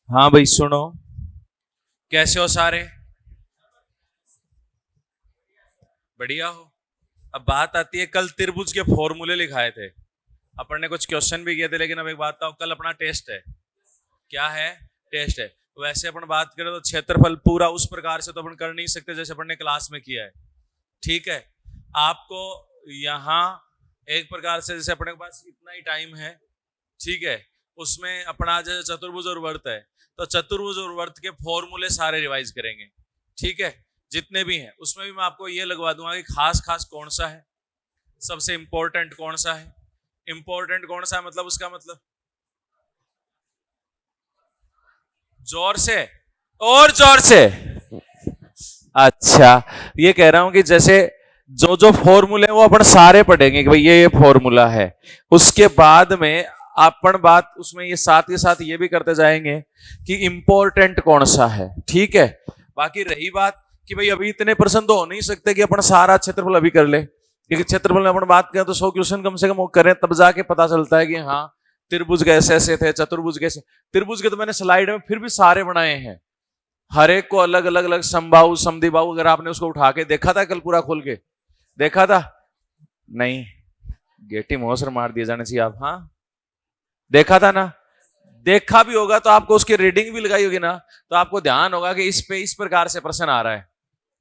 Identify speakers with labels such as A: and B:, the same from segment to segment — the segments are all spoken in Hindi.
A: हाँ भाई सुनो। कैसे हो सारे? बढ़िया हो। अब बात आती है, कल त्रिभुज के फॉर्मूले लिखाए थे अपन ने, कुछ क्वेश्चन भी किए थे, लेकिन अब एक बात बताओ, कल अपना टेस्ट है। क्या है? टेस्ट है। वैसे अपन बात करें तो क्षेत्रफल पूरा उस प्रकार से तो अपन कर नहीं सकते जैसे अपन ने क्लास में किया है। ठीक है। आपको यहाँ एक प्रकार से, जैसे अपने के पास इतना ही टाइम है, ठीक है, उसमें अपना जैसे चतुर्भुज और वर्त है, तो चतुर्भुज और वर्त के फॉर्मूले सारे रिवाइज करेंगे। ठीक है। जितने भी हैं उसमें भी मैं आपको ये लगवा दूंगा कि खास खास कौन सा है, सबसे इंपॉर्टेंट कौन सा है। इंपॉर्टेंट कौन सा है मतलब उसका मतलब जोर से, और जोर से। अच्छा, ये कह रहा हूं कि जैसे जो जो फॉर्मूले वो अपन सारे पढ़ेंगे कि भाई ये फॉर्मूला है। उसके बाद में अपन बात उसमें ये साथ के साथ ये भी करते जाएंगे कि इंपॉर्टेंट कौन सा है। ठीक है। बाकी रही बात कि भाई अभी इतने प्रश्न तो हो नहीं सकते कि अपन सारा क्षेत्रफल अभी कर ले, क्योंकि क्षेत्रफल में अपन बात करें तो 100 क्वेश्चन कम से कम करें तब जाके पता चलता है कि हाँ त्रिभुज कैसे ऐसे थे, चतुर्भुज कैसे। त्रिभुज के तो मैंने स्लाइड में फिर भी सारे बनाए हैं, हर एक को अलग अलग अलग समबाहु समद्विबाहु। अगर आपने उसको उठा के देखा था कल पूरा खोल के देखा था? नहीं, गेटी मोहसर मार दिए जाने चाहिए आप। हाँ देखा था ना? देखा भी होगा तो आपको उसकी रीडिंग भी लगाई होगी ना, तो आपको ध्यान होगा कि इस पे इस प्रकार से प्रश्न आ रहा है।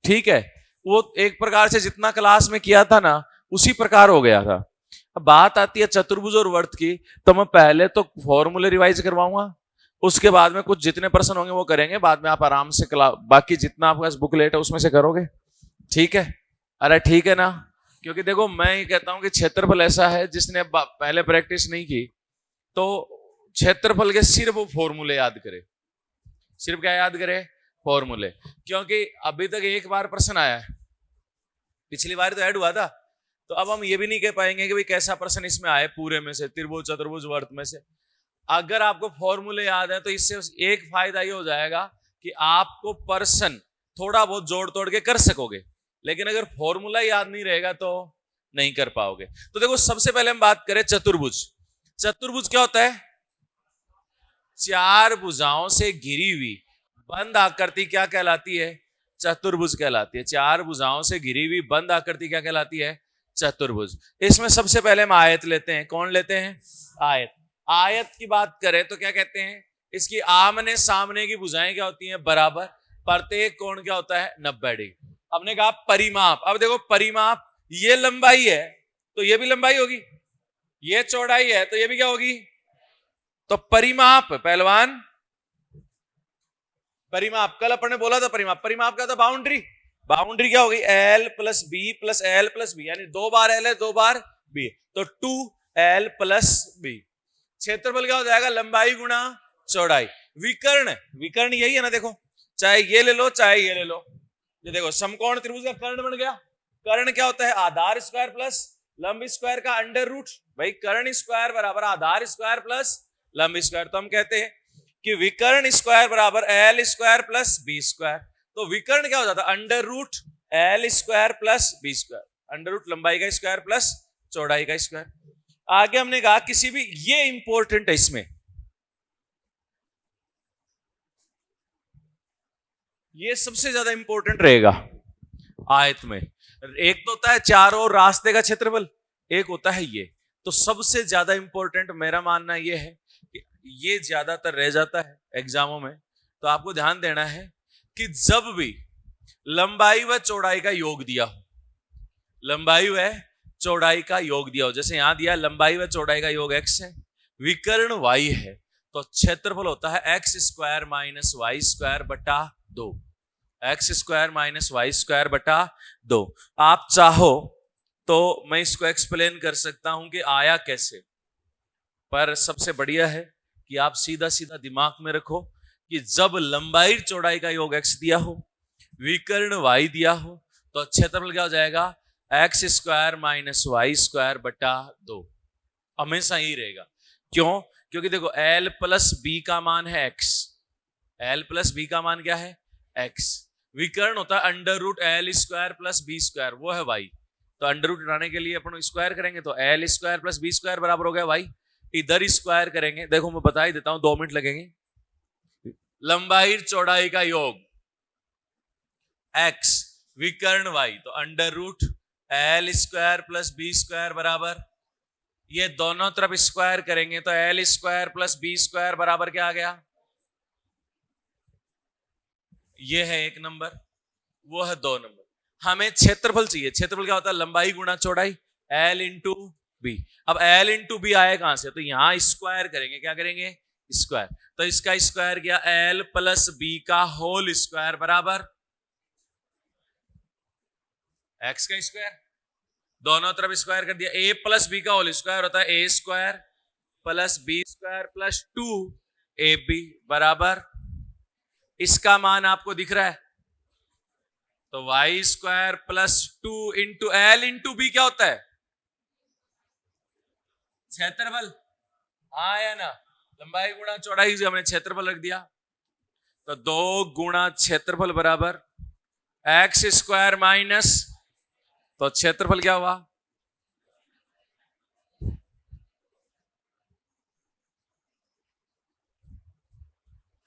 A: ठीक है। वो एक प्रकार से जितना क्लास में किया था ना उसी प्रकार हो गया था। अब बात आती है चतुर्भुज और वर्त की, तो मैं पहले तो फॉर्मूले रिवाइज करवाऊंगा, उसके बाद में कुछ जितने प्रश्न होंगे वो करेंगे, बाद में आप आराम से बाकी जितना आपके पास बुकलेट है उसमें से करोगे। ठीक है। अरे ठीक है ना? क्योंकि देखो मैं ये कहता हूं कि क्षेत्रफल ऐसा है, जिसने पहले प्रैक्टिस नहीं की तो क्षेत्रफल के सिर्फ वो फॉर्मूले याद करे। सिर्फ क्या याद करे? फॉर्मूले। क्योंकि अभी तक एक बार प्रश्न आया है, पिछली बार तो ऐड हुआ था, तो अब हम ये भी नहीं कह पाएंगे कि भाई कैसा प्रश्न इसमें आए पूरे में से, त्रिभुज चतुर्भुज वर्त में से। अगर आपको फॉर्मूले याद है तो इससे एक फायदा ये हो जाएगा कि आपको प्रश्न थोड़ा बहुत जोड़ तोड़ के कर सकोगे, लेकिन अगर फॉर्मूला याद नहीं रहेगा तो नहीं कर पाओगे। तो देखो सबसे पहले हम बात करें चतुर्भुज। चतुर्भुज क्या होता है? चार भुजाओं से घिरी हुई बंद आकृति क्या कहलाती है? चतुर्भुज कहलाती है। चार भुजाओं से घिरी हुई बंद आकृति क्या कहलाती है? चतुर्भुज। इसमें सबसे पहले हम आयत लेते हैं। कौन लेते हैं? आयत। आयत की बात करें तो क्या कहते हैं? इसकी आमने सामने की भुजाएं क्या होती हैं? बराबर। प्रत्येक कोण क्या होता है? 90 डिग्री। हमने कहा परिमाप। अब देखो परिमाप, ये लंबाई है तो ये भी लंबाई होगी, ये चौड़ाई है तो ये भी क्या होगी? तो परिमाप पहलवान, परिमाप कल अपन ने बोला था परिमाप। परिमाप क्या था? बाउंड्री। बाउंड्री क्या होगी? L plus B plus L plus B, यानी दो बार एल है दो बार बी, तो 2l प्लस बी। क्षेत्रफल क्या हो जाएगा? लंबाई गुणा चौड़ाई। विकर्ण, विकर्ण यही है ना, देखो चाहे ये ले लो चाहे ये ले लो, ये देखो समकोण त्रिभुज का कर्ण बन गया। कर्ण क्या होता है? आधार स्क्वायर प्लस लंब स्क्वायर का अंडर रूट। भाई कर्ण स्क्वायर बराबर आधार स्क्वायर प्लस लंब स्क्वायर। तो हम कहते हैं कि विकर्ण स्क्वायर बराबर L square plus B square. तो विकर्ण क्या हो जाता है? Under root L square plus B square, under root लंबाई का स्क्वायर प्लस चौड़ाई का स्क्वायर। आगे हमने कहा किसी भी, ये इंपॉर्टेंट है इसमें, ये सबसे ज्यादा इंपॉर्टेंट रहेगा आयत में। एक तो होता है चारों ओर रास्ते का क्षेत्रफल, एक होता है ये। तो सबसे ज्यादा इंपॉर्टेंट मेरा मानना यह है कि ये ज्यादातर रह जाता है एग्जामों में। तो आपको ध्यान देना है कि जब भी लंबाई व चौड़ाई का योग दिया हो, लंबाई व चौड़ाई का योग दिया हो, जैसे यहां दिया लंबाई व चौड़ाई का योग x है, विकर्ण y है, तो क्षेत्रफल होता है X square minus Y square बटा 2। X square minus Y square बटा 2। आप चाहो तो मैं इसको एक्सप्लेन कर सकता हूं कि आया कैसे, पर सबसे बढ़िया है कि आप सीधा सीधा दिमाग में रखो कि जब लंबाई चौड़ाई का योग x दिया हो, विकर्ण y दिया हो, तो क्षेत्रफल क्या हो जाएगा? X square minus Y square बटा 2। हमेशा ही रहेगा। क्यों? क्योंकि देखो l प्लस बी का मान है x, l प्लस बी का मान क्या है? x। विकर्ण होता है under root L square plus B square, वो है y। तो अंडर रूट उठाने के लिए अपन स्क्वायर करेंगे, तो L square plus B square बराबर हो गया y। इधर स्क्वायर करेंगे, देखो मैं बता ही देता हूं, 2 मिनट लगेंगे। लंबाई चौड़ाई का योग x विकर्ण y, तो under root L square plus B square बराबर, ये दोनों तरफ स्क्वायर करेंगे तो L square plus B square बराबर क्या आ गया, ये है एक नंबर, वो है 2 नंबर। हमें क्षेत्रफल चाहिए, क्षेत्रफल क्या होता है, लंबाई गुणा चौड़ाई, एल इंटू बी। अब एल इंटू बी आए कहां से, तो यहां स्क्वायर करेंगे, क्या करेंगे, स्क्वायर, तो इसका स्क्वायर किया एल प्लस बी का होल स्क्वायर बराबर एक्स का स्क्वायर, दोनों तरफ स्क्वायर कर दिया, ए प्लस बी का होल स्क्वायर होता है A square plus B square plus 2 A B बराबर, इसका मान आपको दिख रहा है, तो Y square plus 2 into L into B क्या होता है, क्षेत्रफल, आया ना, लंबाई गुणा चौड़ाई से हमने क्षेत्रफल रख दिया, तो 2 गुणा क्षेत्रफल बराबर एक्स स्क्वायर माइनस, तो क्षेत्रफल क्या हुआ,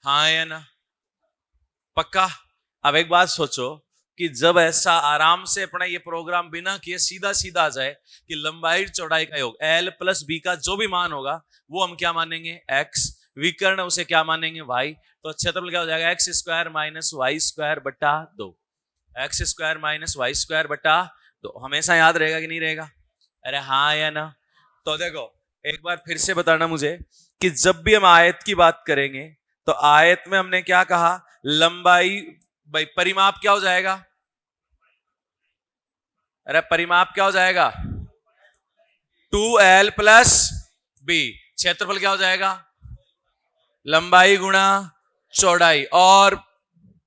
A: हाँ या ना, पक्का। अब एक बात सोचो कि जब ऐसा आराम से अपना ये प्रोग्राम बिना किए सीधा सीधा आ जाए कि लंबाई चौड़ाई का योग एल प्लस बी का जो भी मान होगा वो हम क्या मानेंगे, एक्स, विकर्ण उसे क्या मानेंगे, वाई, तो क्षेत्रफल क्या हो जाएगा, X square minus Y square बटा 2, X square minus Y square बटा 2, हमेशा याद रहेगा कि नहीं रहेगा, अरे हाँ या ना। तो देखो एक बार फिर से बताना मुझे कि जब भी हम आयत की बात करेंगे तो आयत में हमने क्या कहा, लंबाई, भाई परिमाप क्या हो जाएगा, अरे परिमाप क्या हो जाएगा, 2l प्लस बी, क्षेत्रफल क्या हो जाएगा, लंबाई गुणा चौड़ाई, और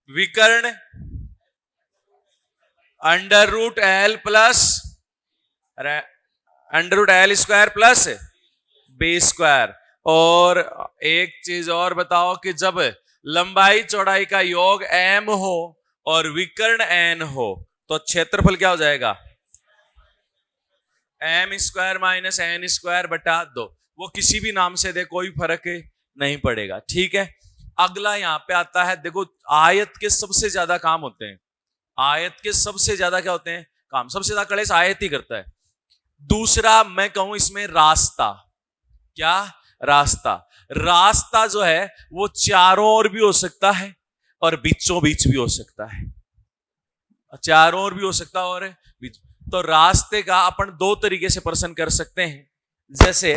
A: विकर्ण अंडर रूट एल प्लस, अरे under root L square plus B square. और एक चीज और बताओ कि जब लंबाई चौड़ाई का योग m हो और विकर्ण n हो तो क्षेत्रफल क्या हो जाएगा, m square minus n square बटा 2, वो किसी भी नाम से दे कोई फर्क नहीं पड़ेगा, ठीक है। अगला यहां पे आता है, देखो आयत के सबसे ज्यादा काम होते हैं, आयत के सबसे ज्यादा क्या होते हैं काम, सबसे ज्यादा कलेश आयत ही करता है। दूसरा मैं कहूं इसमें रास्ता, क्या, रास्ता, रास्ता जो है वो चारों ओर भी हो सकता है और बीचों बीच भी हो सकता है, चारों ओर भी हो सकता है और बीच, तो रास्ते का अपन 2 तरीके से प्रश्न कर सकते हैं, जैसे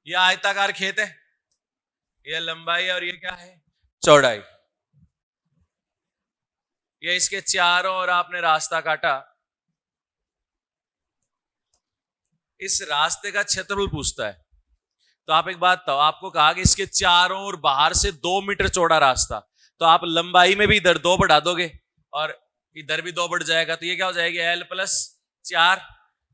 A: ये आयताकार खेत है, ये लंबाई और ये क्या है, चौड़ाई, ये इसके चारों ओर आपने रास्ता काटा, इस रास्ते का क्षेत्रफल पूछता है, तो आप एक बात बताओ, आपको कहा कि इसके चारों ओर बाहर से 2 मीटर चौड़ा रास्ता, तो आप लंबाई में भी इधर 2 बढ़ा दोगे और इधर भी 2 बढ़ जाएगा, तो ये क्या हो जाएगी l प्लस 4,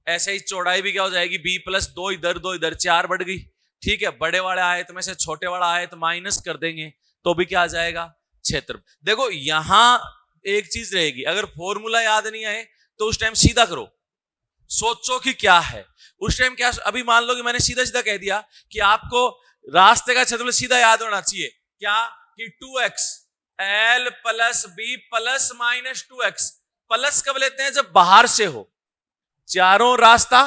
A: ऐसे ही चौड़ाई भी क्या हो जाएगी b प्लस 2 इधर 2 इधर 4 बढ़ गई, ठीक है। बड़े वाले आयत में से छोटे वाला आयत माइनस कर देंगे तो भी क्या आ जाएगा, क्षेत्र। देखो यहां एक चीज रहेगी, अगर फॉर्मूला याद नहीं आए तो उस टाइम सीधा करो, सोचो कि क्या है उस टाइम, क्या, अभी मान लो कि मैंने सीधा सीधा कह दिया कि आपको रास्ते का क्षेत्रफल सीधा याद होना चाहिए, क्या, कि 2x l plus B plus minus 2x, plus कब लेते हैं, जब बाहर से हो, चारों रास्ता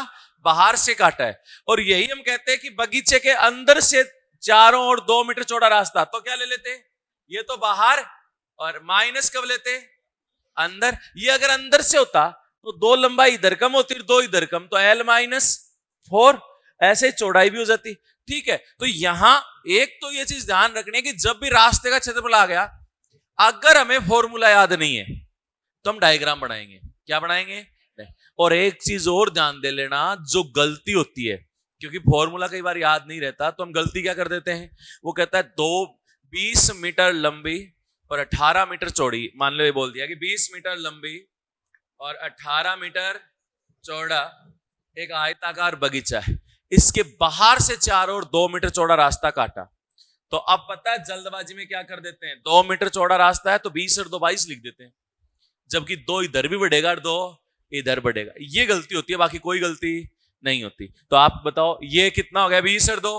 A: बाहर से काटा है, और यही हम कहते हैं कि बगीचे के अंदर से चारों ओर 2 मीटर चौड़ा रास्ता, तो क्या ले लेते, ये तो बाहर, और माइनस कब लेते, अंदर, ये अगर अंदर से होता तो 2 लंबाई इधर कम होती, 2 इधर कम, तो l माइनस 4, ऐसे चौड़ाई भी हो जाती, ठीक है। तो यहां एक तो ये चीज ध्यान रखने की, जब भी रास्ते का क्षेत्रफल आ गया, अगर हमें फॉर्मूला याद नहीं है तो हम डायग्राम बनाएंगे, क्या बनाएंगे, और एक चीज और ध्यान दे लेना, जो गलती होती है, क्योंकि फॉर्मूला कई बार याद नहीं रहता, तो हम गलती क्या कर देते हैं, वो कहता है 20 मीटर लंबी और 18 मीटर चौड़ी, मान लो ये बोल दिया कि 20 मीटर लंबी और 18 मीटर चौड़ा एक आयताकार बगीचा है, इसके बाहर से चारों ओर 2 मीटर चौड़ा रास्ता काटा, तो अब पता है जल्दबाजी में क्या कर देते हैं, 2 मीटर चौड़ा रास्ता है तो 20 और 2 22 लिख देते हैं, जबकि 2 इधर भी बढ़ेगा और 2 इधर बढ़ेगा, ये गलती होती है, बाकी कोई गलती नहीं होती। तो आप बताओ ये कितना हो गया, 20 और 2,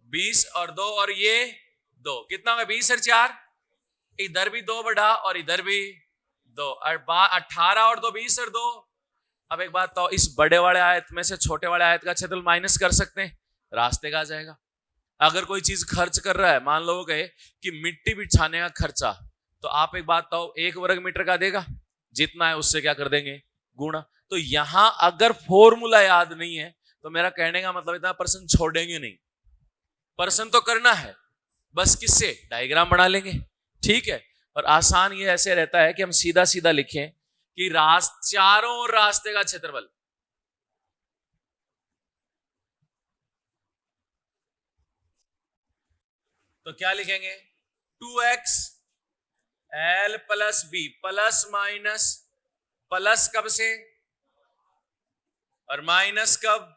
A: 20 और 2, और ये 2 कितना हो गया, 20 और 4, इधर भी 2 बढ़ा और इधर भी 2, और 18 और 2 20 और 2। अब एक बात तो, इस बड़े वाले आयत में से छोटे वाले आयत का क्षेत्रफल माइनस कर सकते हैं, रास्ते का आ जाएगा। अगर कोई चीज खर्च कर रहा है, मान लो वो कहे कि मिट्टी बिछाने का खर्चा, तो आप एक बात तो 1 वर्ग मीटर का देगा, जितना है उससे क्या कर देंगे, गुणा। तो यहां अगर फॉर्मूला याद नहीं है तो मेरा कहने का मतलब इतना प्रश्न छोड़ेंगे नहीं, प्रश्न तो करना है, बस किससे, डायग्राम बना लेंगे, ठीक है। और आसान ये ऐसे रहता है कि हम सीधा सीधा लिखें कि चारों रास्ते का क्षेत्रफल, तो क्या लिखेंगे, 2x l plus B, plus minus, plus कब से और माइनस कब,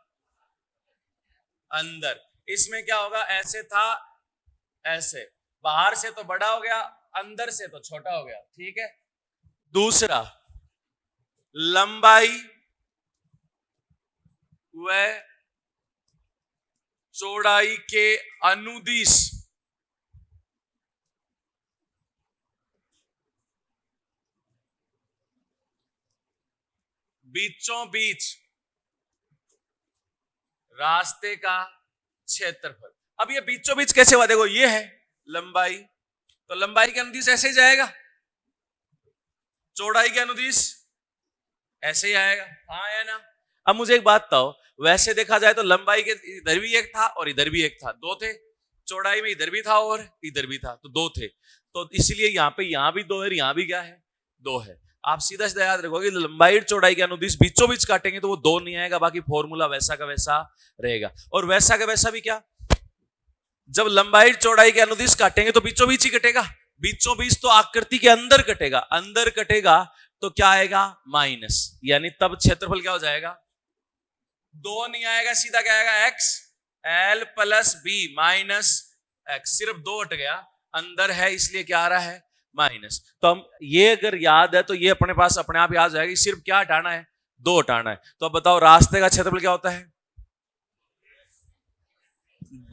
A: अंदर। इसमें क्या होगा, ऐसे था ऐसे, बाहर से तो बड़ा हो गया, अंदर से तो छोटा हो गया, ठीक है। दूसरा, लंबाई व चौड़ाई के अनुदिश बीचों बीच रास्ते का क्षेत्रफल। अब ये बीचों बीच कैसे हुआ, देखो ये है लंबाई, तो लंबाई के अनुदिश ऐसे ही जाएगा, चौड़ाई के अनुदिश ऐसे ही आएगा, हाँ है ना। अब मुझे एक बात बताओ, वैसे देखा जाए तो लंबाई के इधर भी एक था और इधर भी एक था, 2 थे, चौड़ाई में इधर भी था और इधर भी था, तो 2 थे, तो इसलिए यहाँ पे यहाँ भी 2 है, यहाँ भी क्या है, 2 है। आप सीधा सीधा याद रखोगे, लंबाई चौड़ाई के अनुदिश बीचों बीच काटेंगे तो वो 2 नहीं आएगा, बाकी फॉर्मूला वैसा का वैसा रहेगा। और वैसा का वैसा भी क्या, जब लंबाई चौड़ाई के अनुदिश काटेंगे तो बीचों बीच ही कटेगा, बीचों बीच तो आकृति के अंदर कटेगा, अंदर कटेगा तो क्या आएगा, माइनस, यानी तब क्षेत्रफल क्या हो जाएगा, 2 नहीं आएगा, सीधा क्या आएगा, x l plus B minus x, सिर्फ 2 हट गया, अंदर है इसलिए क्या आ रहा है, माइनस। तो हम ये अगर याद है तो ये अपने पास अपने आप याद जाएगा, सिर्फ क्या हटाना है, 2 हटाना है। तो अब बताओ रास्ते का क्षेत्रफल क्या होता है,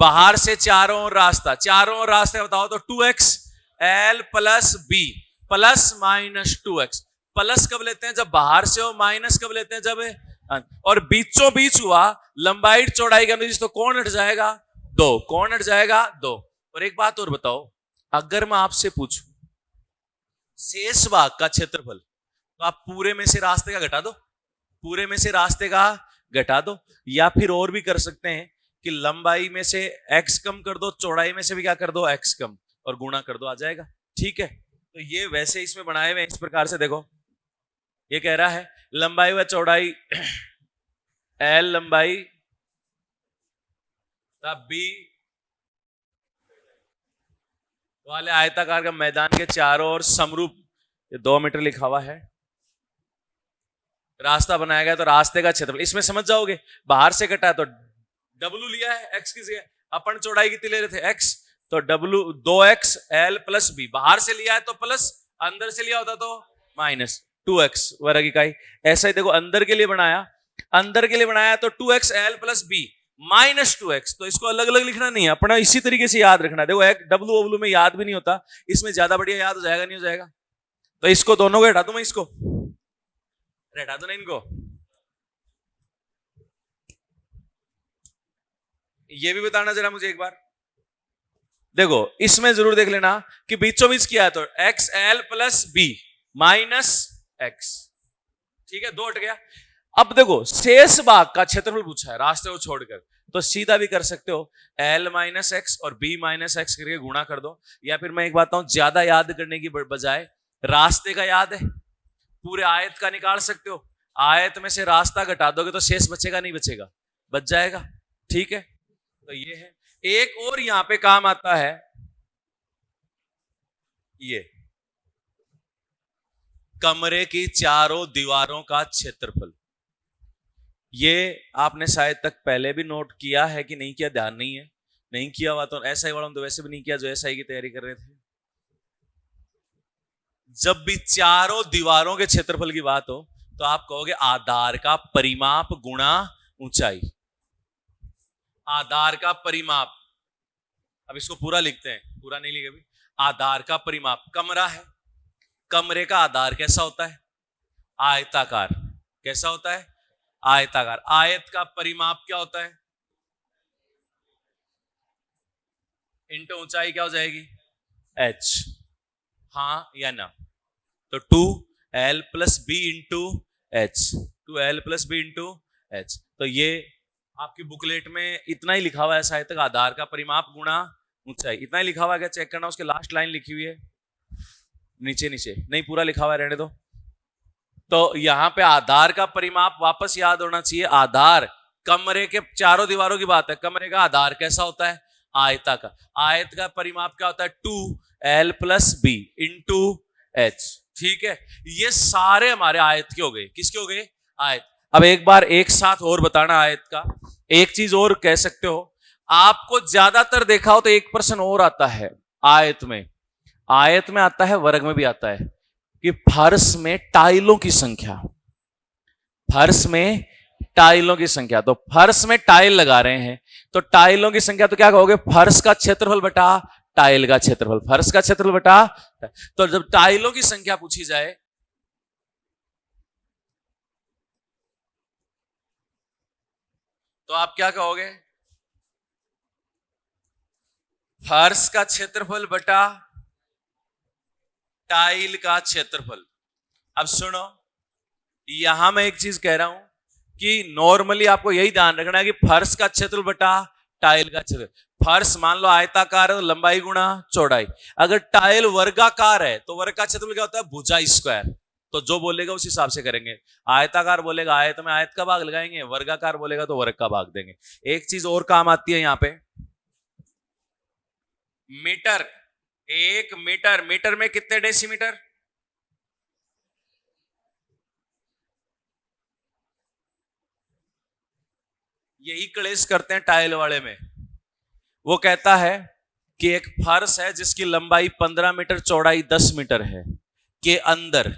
A: बाहर से चारों रास्ता, चारों रास्ते बताओ तो 2x l plus B plus minus 2x, plus कब लेते हैं, जब बाहर से हो, माइनस कब लेते हैं, जब, और बीचों बीच हुआ लंबाई चौड़ाई के अनुदिश, तो कौन हट जाएगा, 2, कौन हट जाएगा, 2। और एक बात और बताओ, अगर मैं आपसे पूछूं शेष भाग का क्षेत्रफल, तो आप पूरे में से रास्ते का घटा दो, पूरे में से रास्ते का घटा दो, या फिर और भी कर सकते हैं कि लंबाई में से x कम कर दो, चौड़ाई में से भी क्या कर दो, x कम, और गुणा कर दो, आ जाएगा, ठीक है। तो ये वैसे इसमें बनाए हुए इस प्रकार से, देखो ये कह रहा है लंबाई व चौड़ाई l लंबाई तब b वाले आयताकार का मैदान के चारों ओर समरूप, ये 2 मीटर लिखा हुआ है, रास्ता बनाया गया, तो रास्ते का क्षेत्रफल इसमें समझ जाओगे, बाहर से कटा है तो W लिया है, x की जगह, अपन चौड़ाई कितनी ले रहे थे, x, तो W 2x l plus B, बाहर से लिया है तो प्लस, अंदर से लिया होता तो माइनस 2x वर्ग इकाई। ऐसा ही देखो अंदर के लिए बनाया, अंदर के लिए बनाया तो 2x l plus B minus 2x, तो इसको अलग अलग लिखना नहीं है, अपना इसी तरीके से याद रखना। देखो एक W में याद भी नहीं होता, इसमें ज्यादा बढ़िया याद हो जाएगा, नहीं हो जाएगा, तो इसको दोनों को हटा दूं, मैं इसको हटा दो ना, इनको ये भी बताना जरा मुझे एक बार। देखो इसमें जरूर देख लेना कि बीचों बीच किया है तो X L plus B minus X, ठीक है, 2 हट गया। अब देखो शेष भाग का क्षेत्रफल पूछा है रास्ते को छोड़कर, तो सीधा भी कर सकते हो, एल माइनस एक्स और बी माइनस एक्स करके गुणा कर दो, या फिर मैं एक बात बताऊं, ज्यादा याद करने की बजाय रास्ते का याद है, पूरे आयत का निकाल सकते हो, आयत में से रास्ता घटा दोगे तो शेष बचेगा, नहीं बचेगा, बच जाएगा, ठीक है। तो ये है, एक और यहां पे काम आता है, ये कमरे की चारों दीवारों का क्षेत्रफल। ये आपने शायद तक पहले भी नोट किया है कि नहीं किया, ध्यान नहीं है, नहीं किया हुआ तो ऐसा ही वाला तो वैसे भी नहीं किया जो ऐसा ही की तैयारी कर रहे थे। जब भी चारों दीवारों के क्षेत्रफल की बात हो तो आप कहोगे आधार का परिमाप गुणा ऊंचाई। आधार का परिमाप, अब इसको पूरा लिखते हैं, पूरा नहीं लिखे अभी। आधार का परिमाप, कमरा है, कमरे का आधार कैसा होता है? आयताकार। कैसा होता है? आयताकार। आयत का परिमाप क्या होता है? इंटू ऊंचाई क्या हो जाएगी? h। हाँ या ना? तो 2l plus B into H, 2l plus B into H. तो ये आपकी बुकलेट में इतना ही लिखा हुआ है शायद तक, आधार का परिमाप गुणा ऊंचाई, इतना ही लिखा हुआ है। क्या चेक करना, उसके लास्ट लाइन लिखी हुई है नीचे नीचे, नहीं पूरा लिखा हुआ है, रहने दो। तो यहां पे आधार का परिमाप वापस याद होना चाहिए। आधार कमरे के चारों दीवारों की बात है, कमरे का आधार कैसा होता है? आयता का। आयत का परिमाप क्या होता है? 2l plus B into H. ठीक है, ये सारे हमारे आयत के हो गए। किसके हो गए? आयत। अब एक बार एक साथ और बताना आयत का। एक चीज और कह सकते हो, आपको ज्यादातर देखा हो तो एक प्रश्न और आता है आयत में। आयत में आता है, वर्ग में भी आता है कि फर्श में टाइलों की संख्या, फर्श में टाइलों की संख्या। तो फर्श में टाइल लगा रहे हैं तो टाइलों की संख्या, तो क्या कहोगे? फर्श का क्षेत्रफल बटा टाइल का क्षेत्रफल, फर्श का क्षेत्रफल बटा। तो जब टाइलों की संख्या पूछी जाए तो आप क्या कहोगे? फर्श का क्षेत्रफल बटा टाइल का क्षेत्रफल। अब सुनो, यहां मैं एक चीज कह रहा हूं कि नॉर्मली आपको यही ध्यान रखना है कि फर्श का क्षेत्रफल बटा टाइल का क्षेत्रफल। फर्श मान लो आयताकार है तो लंबाई गुणा चौड़ाई। अगर टाइल वर्गाकार है तो वर्ग का क्षेत्रफल क्या होता है? भुजा स्क्वायर। तो जो बोलेगा उस हिसाब से करेंगे। आयताकार बोलेगा आयत में आयत का भाग लगाएंगे, वर्गाकार बोलेगा तो वर्ग का भाग देंगे। एक चीज और काम आती है यहां पे, मीटर। एक मीटर, मीटर में कितने डेसीमीटर? यही क्लेश करते हैं टाइल वाले में। वो कहता है कि एक फर्श है जिसकी लंबाई 15 मीटर, चौड़ाई 10 मीटर है, के अंदर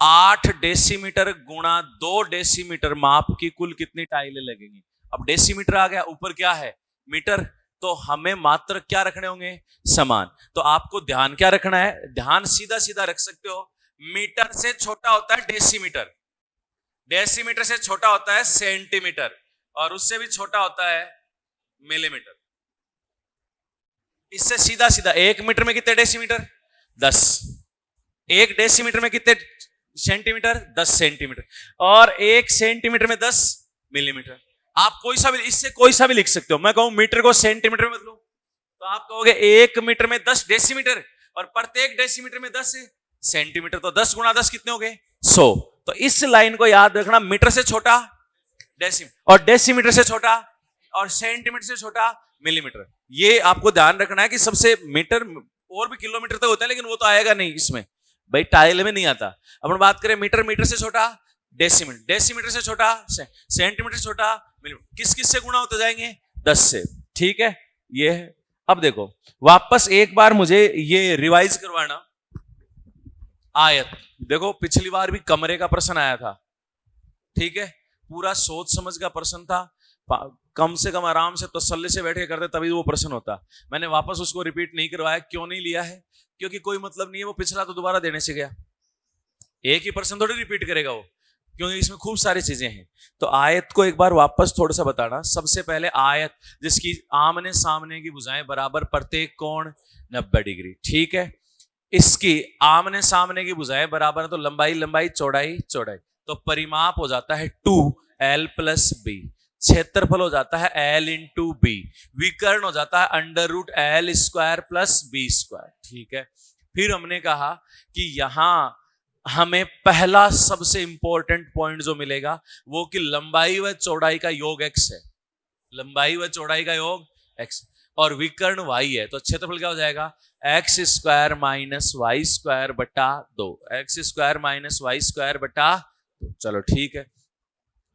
A: 8 डेसीमीटर गुणा 2 डेसीमीटर माप की कुल कितनी टाइलें लगेंगी? अब डेसीमीटर आ गया, ऊपर क्या है? मीटर। तो हमें मात्र क्या रखने होंगे? समान। तो आपको ध्यान क्या रखना है? ध्यान सीधा सीधा रख सकते हो, मीटर से छोटा होता है डेसीमीटर, डेसीमीटर से छोटा होता है सेंटीमीटर, और उससे भी छोटा होता है मिलीमीटर। इससे सीधा सीधा, एक मीटर में कितने डेसीमीटर? 10। एक डेसीमीटर में कितने सेंटीमीटर? 10 सेंटीमीटर। और एक सेंटीमीटर में 10 मिलीमीटर। आप कोई सा भी, इससे कोई सा भी लिख सकते हो। मैं कहूं मीटर को सेंटीमीटर में बदलो तो आप कहोगे एक मीटर में 10 डेसीमीटर, और प्रत्येक डेसीमीटर में 10 सेंटीमीटर। तो 10 गुणा 10 कितने हो गए? 100। तो इस लाइन को याद रखना, मीटर से छोटा डेसीमीटर, और डेसीमीटर से छोटा, और सेंटीमीटर से छोटा मिलीमीटर। ये आपको ध्यान रखना है कि सबसे मीटर और भी किलोमीटर तक होता है, लेकिन वो तो आएगा नहीं इसमें, भाई टाइल में नहीं आता। अपन बात करें मीटर, मीटर से छोटा डेसीमीटर, डेसीमीटर से छोटा सेंटीमीटर से छोटा मिलीमीटर। किस किस से गुणा होते जाएंगे? 10 से। ठीक है, ये है। अब देखो वापस एक बार मुझे ये रिवाइज करवाना। आयत, देखो पिछली बार भी कमरे का प्रश्न आया था, ठीक है, पूरा सोच समझ का प्रश्न था, कम से कम आराम से तसल्ली से बैठ के करते तभी वो प्रश्न होता। मैंने वापस उसको रिपीट नहीं करवाया। क्यों नहीं लिया है? क्योंकि कोई मतलब नहीं है, वो पिछला तो दोबारा देने से गया, एक ही प्रश्न थोड़ी रिपीट करेगा वो, क्योंकि इसमें खूब सारी चीजें हैं। तो आयत को एक बार वापस थोड़ा सा बताना। सबसे पहले आयत जिसकी आमने सामने की भुजाएं बराबर, प्रत्येक कोण 90 डिग्री, ठीक है। इसकी आमने सामने की भुजाएं बराबर है तो लंबाई लंबाई, चौड़ाई चौड़ाई। तो परिमाप हो जाता है 2l प्लस बी, क्षेत्रफल हो जाता है l इंटू बी, विकर्ण हो जाता है under root l square plus B square, ठीक है। फिर हमने कहा कि यहां हमें पहला सबसे इंपॉर्टेंट पॉइंट जो मिलेगा वो कि लंबाई व चौड़ाई का योग x है, लंबाई व चौड़ाई का योग x, और विकर्ण y है। तो क्षेत्रफल क्या हो जाएगा? X square minus Y square बटा 2, X square minus Y square बटा 2। चलो ठीक है।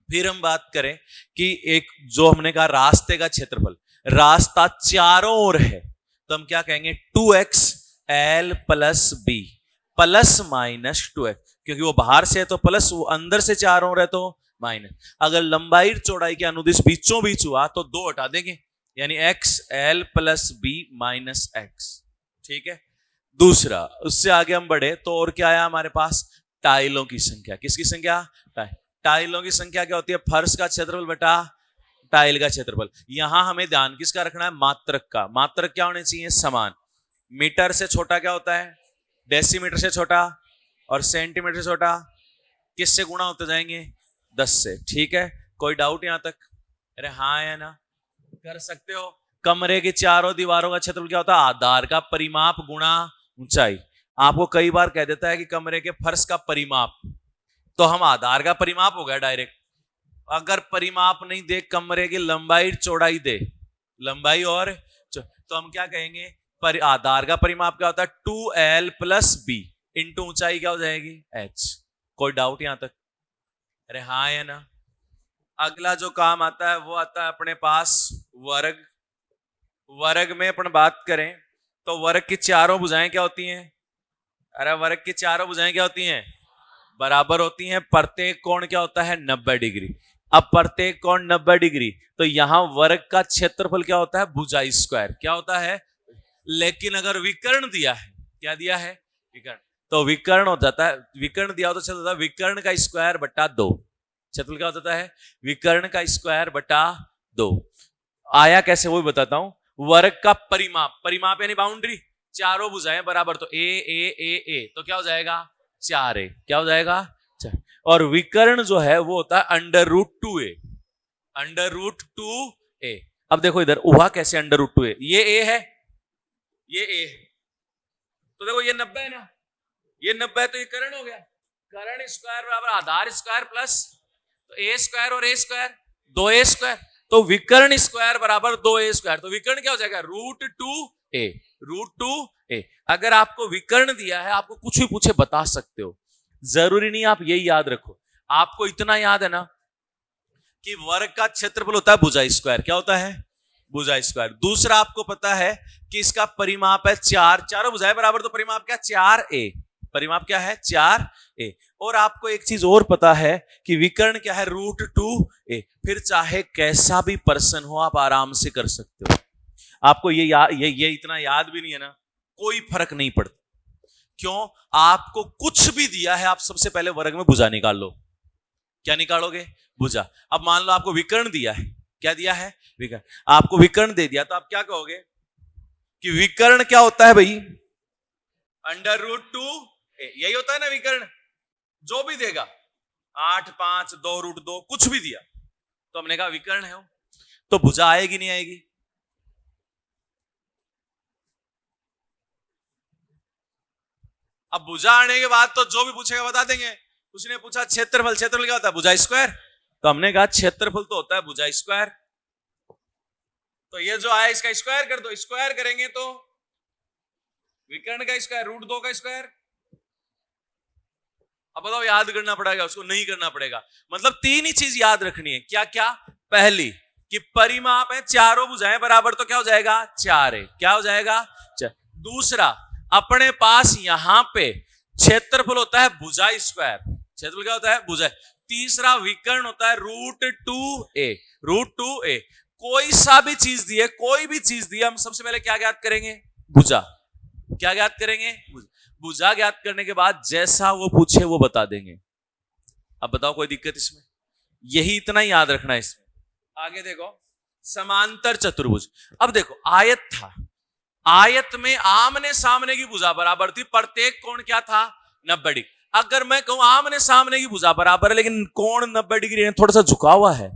A: फिर हम बात करें कि एक जो हमने कहा रास्ते का क्षेत्रफल, रास्ता चारों ओर है तो हम क्या कहेंगे? 2x l plus B plus minus 2x, क्योंकि वो बाहर से है तो प्लस, वो अंदर से 4 हो रहा है तो माइनस। अगर लंबाई चौड़ाई के अनुदिश बीचों बीच हुआ तो 2 हटा देंगे, यानी X L plus B minus X. ठीक है। दूसरा, उससे आगे हम बढ़े तो और क्या आया हमारे पास, टाइलों की संख्या। किसकी संख्या, टाइलों की संख्या क्या होती है, फर्श का क्षेत्रफल बटा टाइल का क्षेत्रफल। यहां हमें ध्यान किसका रखना है, मात्रक का। मात्रक क्या होने चाहिए, समान। मीटर से छोटा क्या होता है, डेसीमीटर से छोटा, और सेंटीमीटर से छोटा किससे गुणा होते जाएंगे, 10 से। ठीक है, कोई डाउट यहां तक, अरे हाँ या ना, कर सकते हो। कमरे की चारों दीवारों का क्षेत्रफल क्या होता है, आधार का परिमाप गुणा ऊंचाई। आपको कई बार कह देता है कि कमरे के फर्श का परिमाप, तो हम आधार का परिमाप हो गया डायरेक्ट। अगर परिमाप नहीं दे, कमरे की लंबाई चौड़ाई दे, लंबाई और तो हम क्या कहेंगे, आधार का परिमाप क्या होता है, 2l प्लस बी इंटू ऊंचाई क्या हो जाएगी, h। कोई डाउट यहां तक, अरे हाँ या ना। अगला जो काम आता है वो आता है अपने पास वर्ग। वर्ग में अपन बात करें तो वर्ग की चारों भुजाएं क्या होती हैं, अरे वर्ग की चारों भुजाएं क्या होती हैं, बराबर होती हैं। प्रत्येक कोण क्या होता है, 90 डिग्री। अब प्रत्येक कोण 90 डिग्री, तो यहां वर्ग का क्षेत्रफल क्या होता है, भुजा स्क्वायर क्या होता है। लेकिन अगर विकर्ण दिया है, क्या दिया है, विकर्ण, तो विकर्ण हो जाता है। विकर्ण दिया हो तो क्षेत्रफल होता है विकर्ण का स्क्वायर बटा 2। क्षेत्रफल क्या होता है, विकर्ण का स्क्वायर बटा 2। आया कैसे वो भी बताता हूं। वर्ग का परिमाप, परिमाप यानी बाउंड्री, चारों भुजाएं बराबर, तो ए ए ए ए, तो क्या हो जाएगा 4a, क्या हो जाएगा 4। और विकर्ण जो है वो होता है √2a, √2a। अब देखो इधर हुआ कैसे √2a, ये a है, ये a है, तो देखो ये 90 है ना, ये 90 है, तो ये कर्ण हो गया। कर्ण स्क्वायर बराबर आधार स्क्वायर प्लस, तो a स्क्वायर और a स्क्वायर 2a स्क्वायर, तो विकर्ण स्क्वायर बराबर 2a स्क्वायर। तो विकर्ण क्या हो जाएगा, √2a, √2a। अगर आपको विकर्ण दिया है, आपको कुछ भी पूछे बता सकते हो, जरूरी नहीं आप यही याद रखो। आपको इतना याद है ना कि वर्ग का क्षेत्रफल होता है भुजा स्क्वायर, क्या होता है, भुजा स्क्वायर। दूसरा आपको पता है कि इसका परिमाप है 4, चारों भुजाएं बराबर, तो परिमाप क्या, 4a, परिमाप क्या है 4a। और आपको एक चीज और पता है कि विकर्ण क्या है, √2a। फिर चाहे कैसा भी पर्सन हो, आप आराम से कर सकते हो। आपको ये इतना याद भी नहीं है ना, कोई फर्क नहीं पड़ता। क्यों, आपको कुछ भी दिया है, आप सबसे पहले वर्ग में भुजा निकाल लो। क्या निकालोगे, भुजा। अब मान लो आपको विकर्ण दिया है, क्या दिया है, विकर्ण। आपको विकर्ण दे दिया तो आप क्या कहोगे कि विकर्ण क्या होता है भाई, √2a, यही होता है ना विकर्ण। जो भी देगा 8, 5, 2√2 कुछ भी दिया तो हमने कहा विकर्ण है वो, तो भुजा आएगी नहीं आएगी। अब भुजा आने के बाद तो जो भी पूछेगा बता देंगे। उसने पूछा क्षेत्रफल, क्षेत्रफल क्या होता है, भुजा स्क्वायर, तो हमने कहा क्षेत्रफल तो होता है भुजा स्क्वायर। तो ये जो आया इसका स्क्वायर कर दो, स्क्वायर करेंगे तो विकर्ण का स्क्वायर √2 का स्क्वायर। अब बताओ याद करना पड़ेगा उसको, नहीं करना पड़ेगा। मतलब 3 ही चीज याद रखनी है, क्या क्या, पहली कि परिमाप है, चारों भुजाएं बराबर, तो क्या हो जाएगा 4a, क्या हो जाएगा 4। दूसरा, अपने पास यहां पे क्षेत्रफल होता है भुजा स्क्वायर, क्षेत्रफल क्या होता है भुजा। तीसरा, विकर्ण होता है √2a, √2a। कोई सा भी चीज दी है, कोई भी चीज दी है, हम सबसे पहले क्या ज्ञात करेंगे, भुजा। क्या ज्ञात करेंगे, भुजा ज्ञात करने के बाद जैसा वो पूछे वो बता देंगे। अब बताओ कोई दिक्कत इसमें, यही इतना ही याद रखना है इसमें। आगे देखो, समांतर चतुर्भुज। अब देखो आयत था, आयत में आमने सामने की भुजा बराबर थी, प्रत्येक कोण क्या था 90 डिग्री। अगर मैं कहूं आमने सामने की भुजा बराबर है लेकिन कोण 90 डिग्री है, थोड़ा सा झुका हुआ है,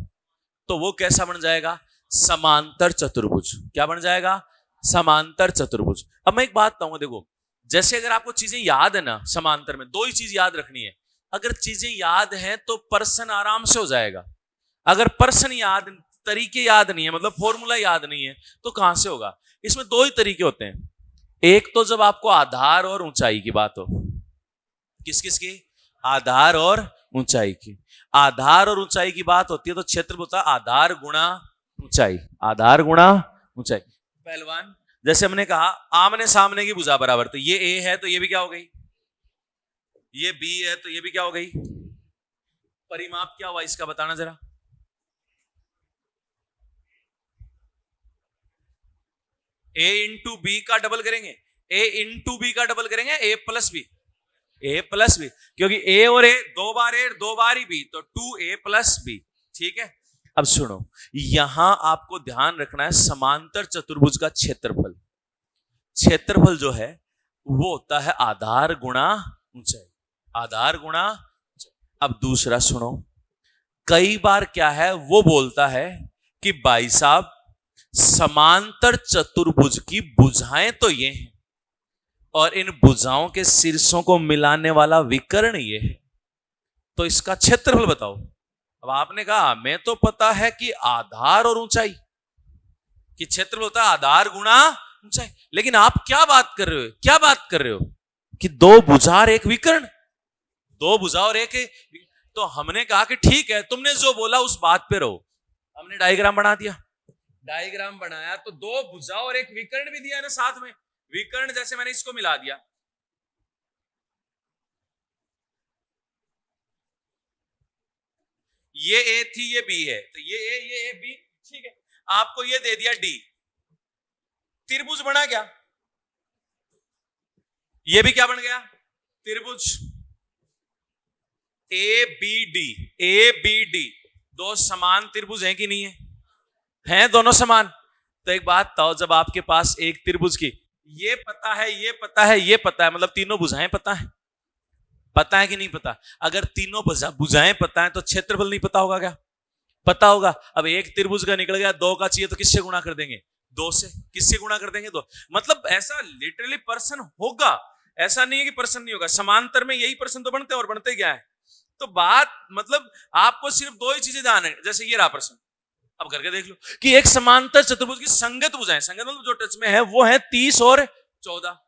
A: तो वो कैसा बन जाएगा, समांतर चतुर्भुज। क्या बन जाएगा, समांतर चतुर्भुज। अब मैं एक बात बताऊंगा, देखो जैसे अगर आपको चीजें याद है ना, समांतर में 2 ही चीज याद रखनी है। अगर चीजें याद हैं तो पर्सन आराम से हो जाएगा। अगर पर्सन याद, तरीके याद नहीं है, मतलब फॉर्मूला याद नहीं है, तो कहां से होगा। इसमें 2 ही तरीके होते हैं। एक तो जब आपको आधार और ऊंचाई की बात हो, किस किस की, आधार और ऊंचाई की। आधार और ऊंचाई की बात होती है तो क्षेत्र होता है आधार गुणा ऊंचाई, आधार गुणा ऊंचाई। पहलवान, जैसे हमने कहा आमने सामने की भुजा बराबर, तो ये a है तो ये भी क्या हो गई, ये बी है तो ये भी क्या हो गई, परिमाप क्या हुआ इसका बताना जरा। ए इंटू बी का डबल करेंगे, ए इंटू बी का डबल करेंगे, ए प्लस बी, ए प्लस बी, क्योंकि ए और ए दो बार ही बी, तो 2a प्लस बी। ठीक है, अब सुनो, यहां आपको ध्यान रखना है समांतर चतुर्भुज का क्षेत्रफल, क्षेत्रफल जो है वो होता है आधार गुणा ऊंचाई, आधार गुणा। अब दूसरा सुनो, कई बार क्या है वो बोलता है कि भाई साहब समांतर चतुर्भुज की भुजाएं तो ये हैं और इन भुजाओं के शीर्षों को मिलाने वाला विकर्ण ये है, तो इसका क्षेत्रफल बताओ। अब आपने कहा मैं तो पता है कि आधार और ऊंचाई कि क्षेत्रफल होता है आधार गुणा ऊंचाई, लेकिन आप क्या बात कर रहे हो, क्या बात कर रहे हो कि दो भुजा और एक विकर्ण, दो भुजा और एक, तो हमने कहा कि ठीक है तुमने जो बोला उस बात पे रहो। हमने डायग्राम बना दिया, डायग्राम बनाया तो दो भुजा और एक विकर्ण भी दिया ना साथ में, विकर्ण जैसे मैंने इसको मिला दिया, ये ए थी ये बी है, तो ये ए बी, ठीक है, आपको ये दे दिया डी, त्रिभुज बना क्या, ये भी क्या बन गया त्रिभुज, A B D, A B D, दो समान त्रिभुज हैं कि नहीं है, हैं दोनों समान। तो एक बात बताओ, जब आपके पास एक त्रिभुज की ये पता है ये पता है ये पता है, मतलब तीनों भुजाएं पता है, पता है कि नहीं पता, अगर तीनों भुजाएं पता है तो क्षेत्रफल नहीं पता होगा क्या, पता होगा। अब एक त्रिभुज का निकल गया, दो का चाहिए तो किससे गुणा कर देंगे, दो से, किससे गुणा कर देंगे, दो, मतलब ऐसा लिटरली पर्सन होगा, ऐसा नहीं है कि पर्सन नहीं होगा, समांतर में यही पर्सन तो बनते हैं, और बनते क्या है। तो बात मतलब आपको सिर्फ दो ही चीजें ध्यान है, जैसे ये रहा पर्सन, अब करके देख लो कि एक समांतर चतुर्भुज की संगत भुजाएं, संगत मतलब जो टच में है वो है 30 और 14,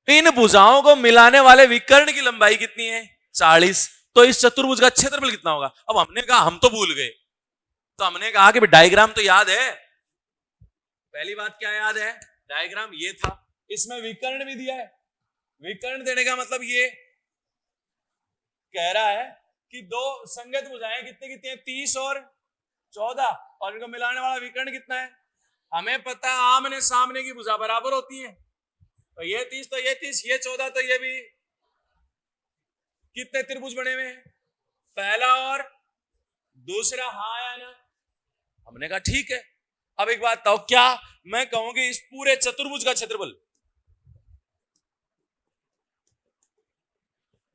A: इन भुजाओं को मिलाने वाले विकर्ण की लंबाई कितनी है 40, तो इस चतुर्भुज का क्षेत्रफल कितना होगा। अब हमने कहा हम तो भूल गए, तो हमने कहा कि डायग्राम तो याद है, पहली बात क्या याद है, डायग्राम ये था, इसमें विकर्ण भी दिया है, विकर्ण देने का मतलब ये कह रहा है कि दो संगत भुजाएं कितनी कितनी है 30 और 14, और इनको मिलाने वाला विकर्ण कितना है, हमें पता है आमने सामने की भुजा बराबर होती है, तो ये 30 तो ये 30, ये 14 तो ये भी, कितने त्रिभुज बने हुए हैं, पहला और दूसरा, हाँ या ना। हमने कहा ठीक है। अब एक बात बताओ, क्या मैं कहूंगी इस पूरे चतुर्भुज का क्षेत्रफल,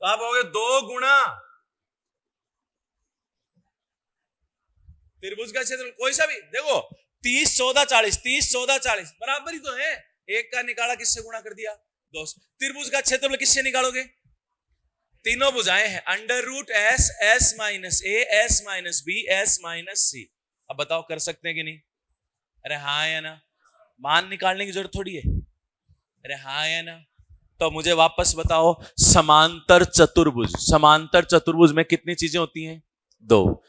A: तो आप कहोगे 2 गुणा त्रिभुज का क्षेत्रफल, कोई सा भी देखो 30 14 40, 30 14 40 बराबर ही तो है, एक का निकाला किससे गुणा कर दिया 2, त्रिभुज का क्षेत्रफल किससे निकालोगे, तीनों भुजाएं हैं, under root S, S minus A, S minus B, S minus C. अब बताओ कर सकते हैं कि नहीं, अरे हाँ या ना, मान निकालने की जरूरत थोड़ी है, अरे हाँ या ना। तो मुझे वापस बताओ, समांतर चतुर्भुज, समांतर चतुर्भुज में कितनी चीजें होती हैं, 2।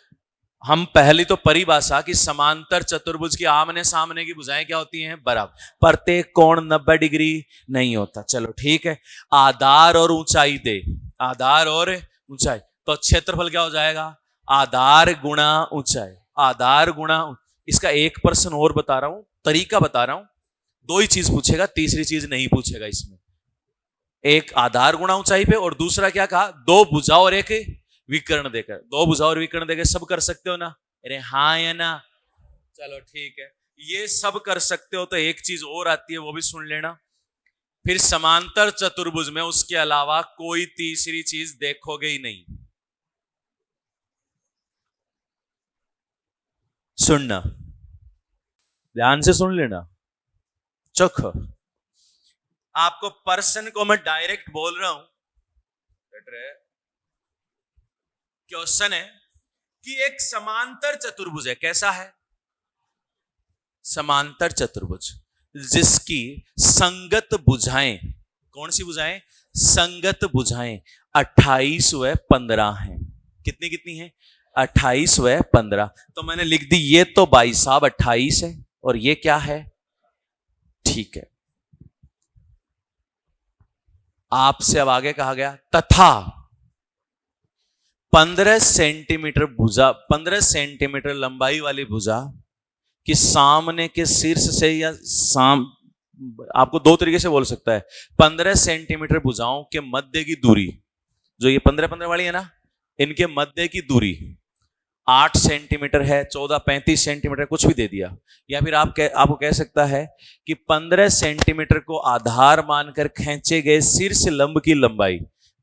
A: हम पहली तो परिभाषा कि समांतर चतुर्भुज की आमने सामने की भुजाएं क्या होती हैं, बराबर, प्रत्येक कोण 90 डिग्री नहीं होता, चलो ठीक है। आधार और ऊंचाई दे, आधार और ऊंचाई, तो क्षेत्रफल क्या हो जाएगा, आधार गुणा ऊंचाई, आधार गुणा। इसका एक पर्सन और बता रहा हूं, तरीका बता रहा हूं, दो ही चीज पूछेगा, तीसरी चीज नहीं पूछेगा इसमें, एक आधार गुणा ऊंचाई पे और दूसरा क्या कहा, दो भुजा और एक विकर्ण देकर, दो भुजा और विकर्ण देकर सब कर सकते हो ना, अरे हाँ या ना, चलो ठीक है, ये सब कर सकते हो। तो एक चीज और आती है, वो भी सुन लेना, फिर समांतर चतुर्भुज में उसके अलावा कोई तीसरी चीज देखोगे ही नहीं, सुनना ध्यान से सुन लेना, चुख, आपको पर्सन को मैं डायरेक्ट बोल रहा हूं, क्वेश्चन है कि एक समांतर चतुर्भुज है, कैसा है, समांतर चतुर्भुज जिसकी संगत भुजाएं, कौन सी भुजाएं, संगत भुजाएं 28 व 15 हैं, कितनी कितनी हैं 28 व 15, तो मैंने लिख दी, ये तो भाई साहब 28 है और ये क्या है, ठीक है। आपसे अब आगे कहा गया तथा 15 सेंटीमीटर भुजा, 15 सेंटीमीटर लंबाई वाली भुजा कि सामने के शीर्ष से या आपको दो तरीके से बोल सकता है। 15 सेंटीमीटर भुजाओं के मध्य की दूरी, जो ये 15 वाली है ना, इनके मध्य की दूरी 8 सेंटीमीटर है, 14, 35 सेंटीमीटर, कुछ भी दे दिया। या फिर आपको कह सकता है कि 15 सेंटीमीटर को आधार मानकर खींचे गए शीर्ष लंब की लंबाई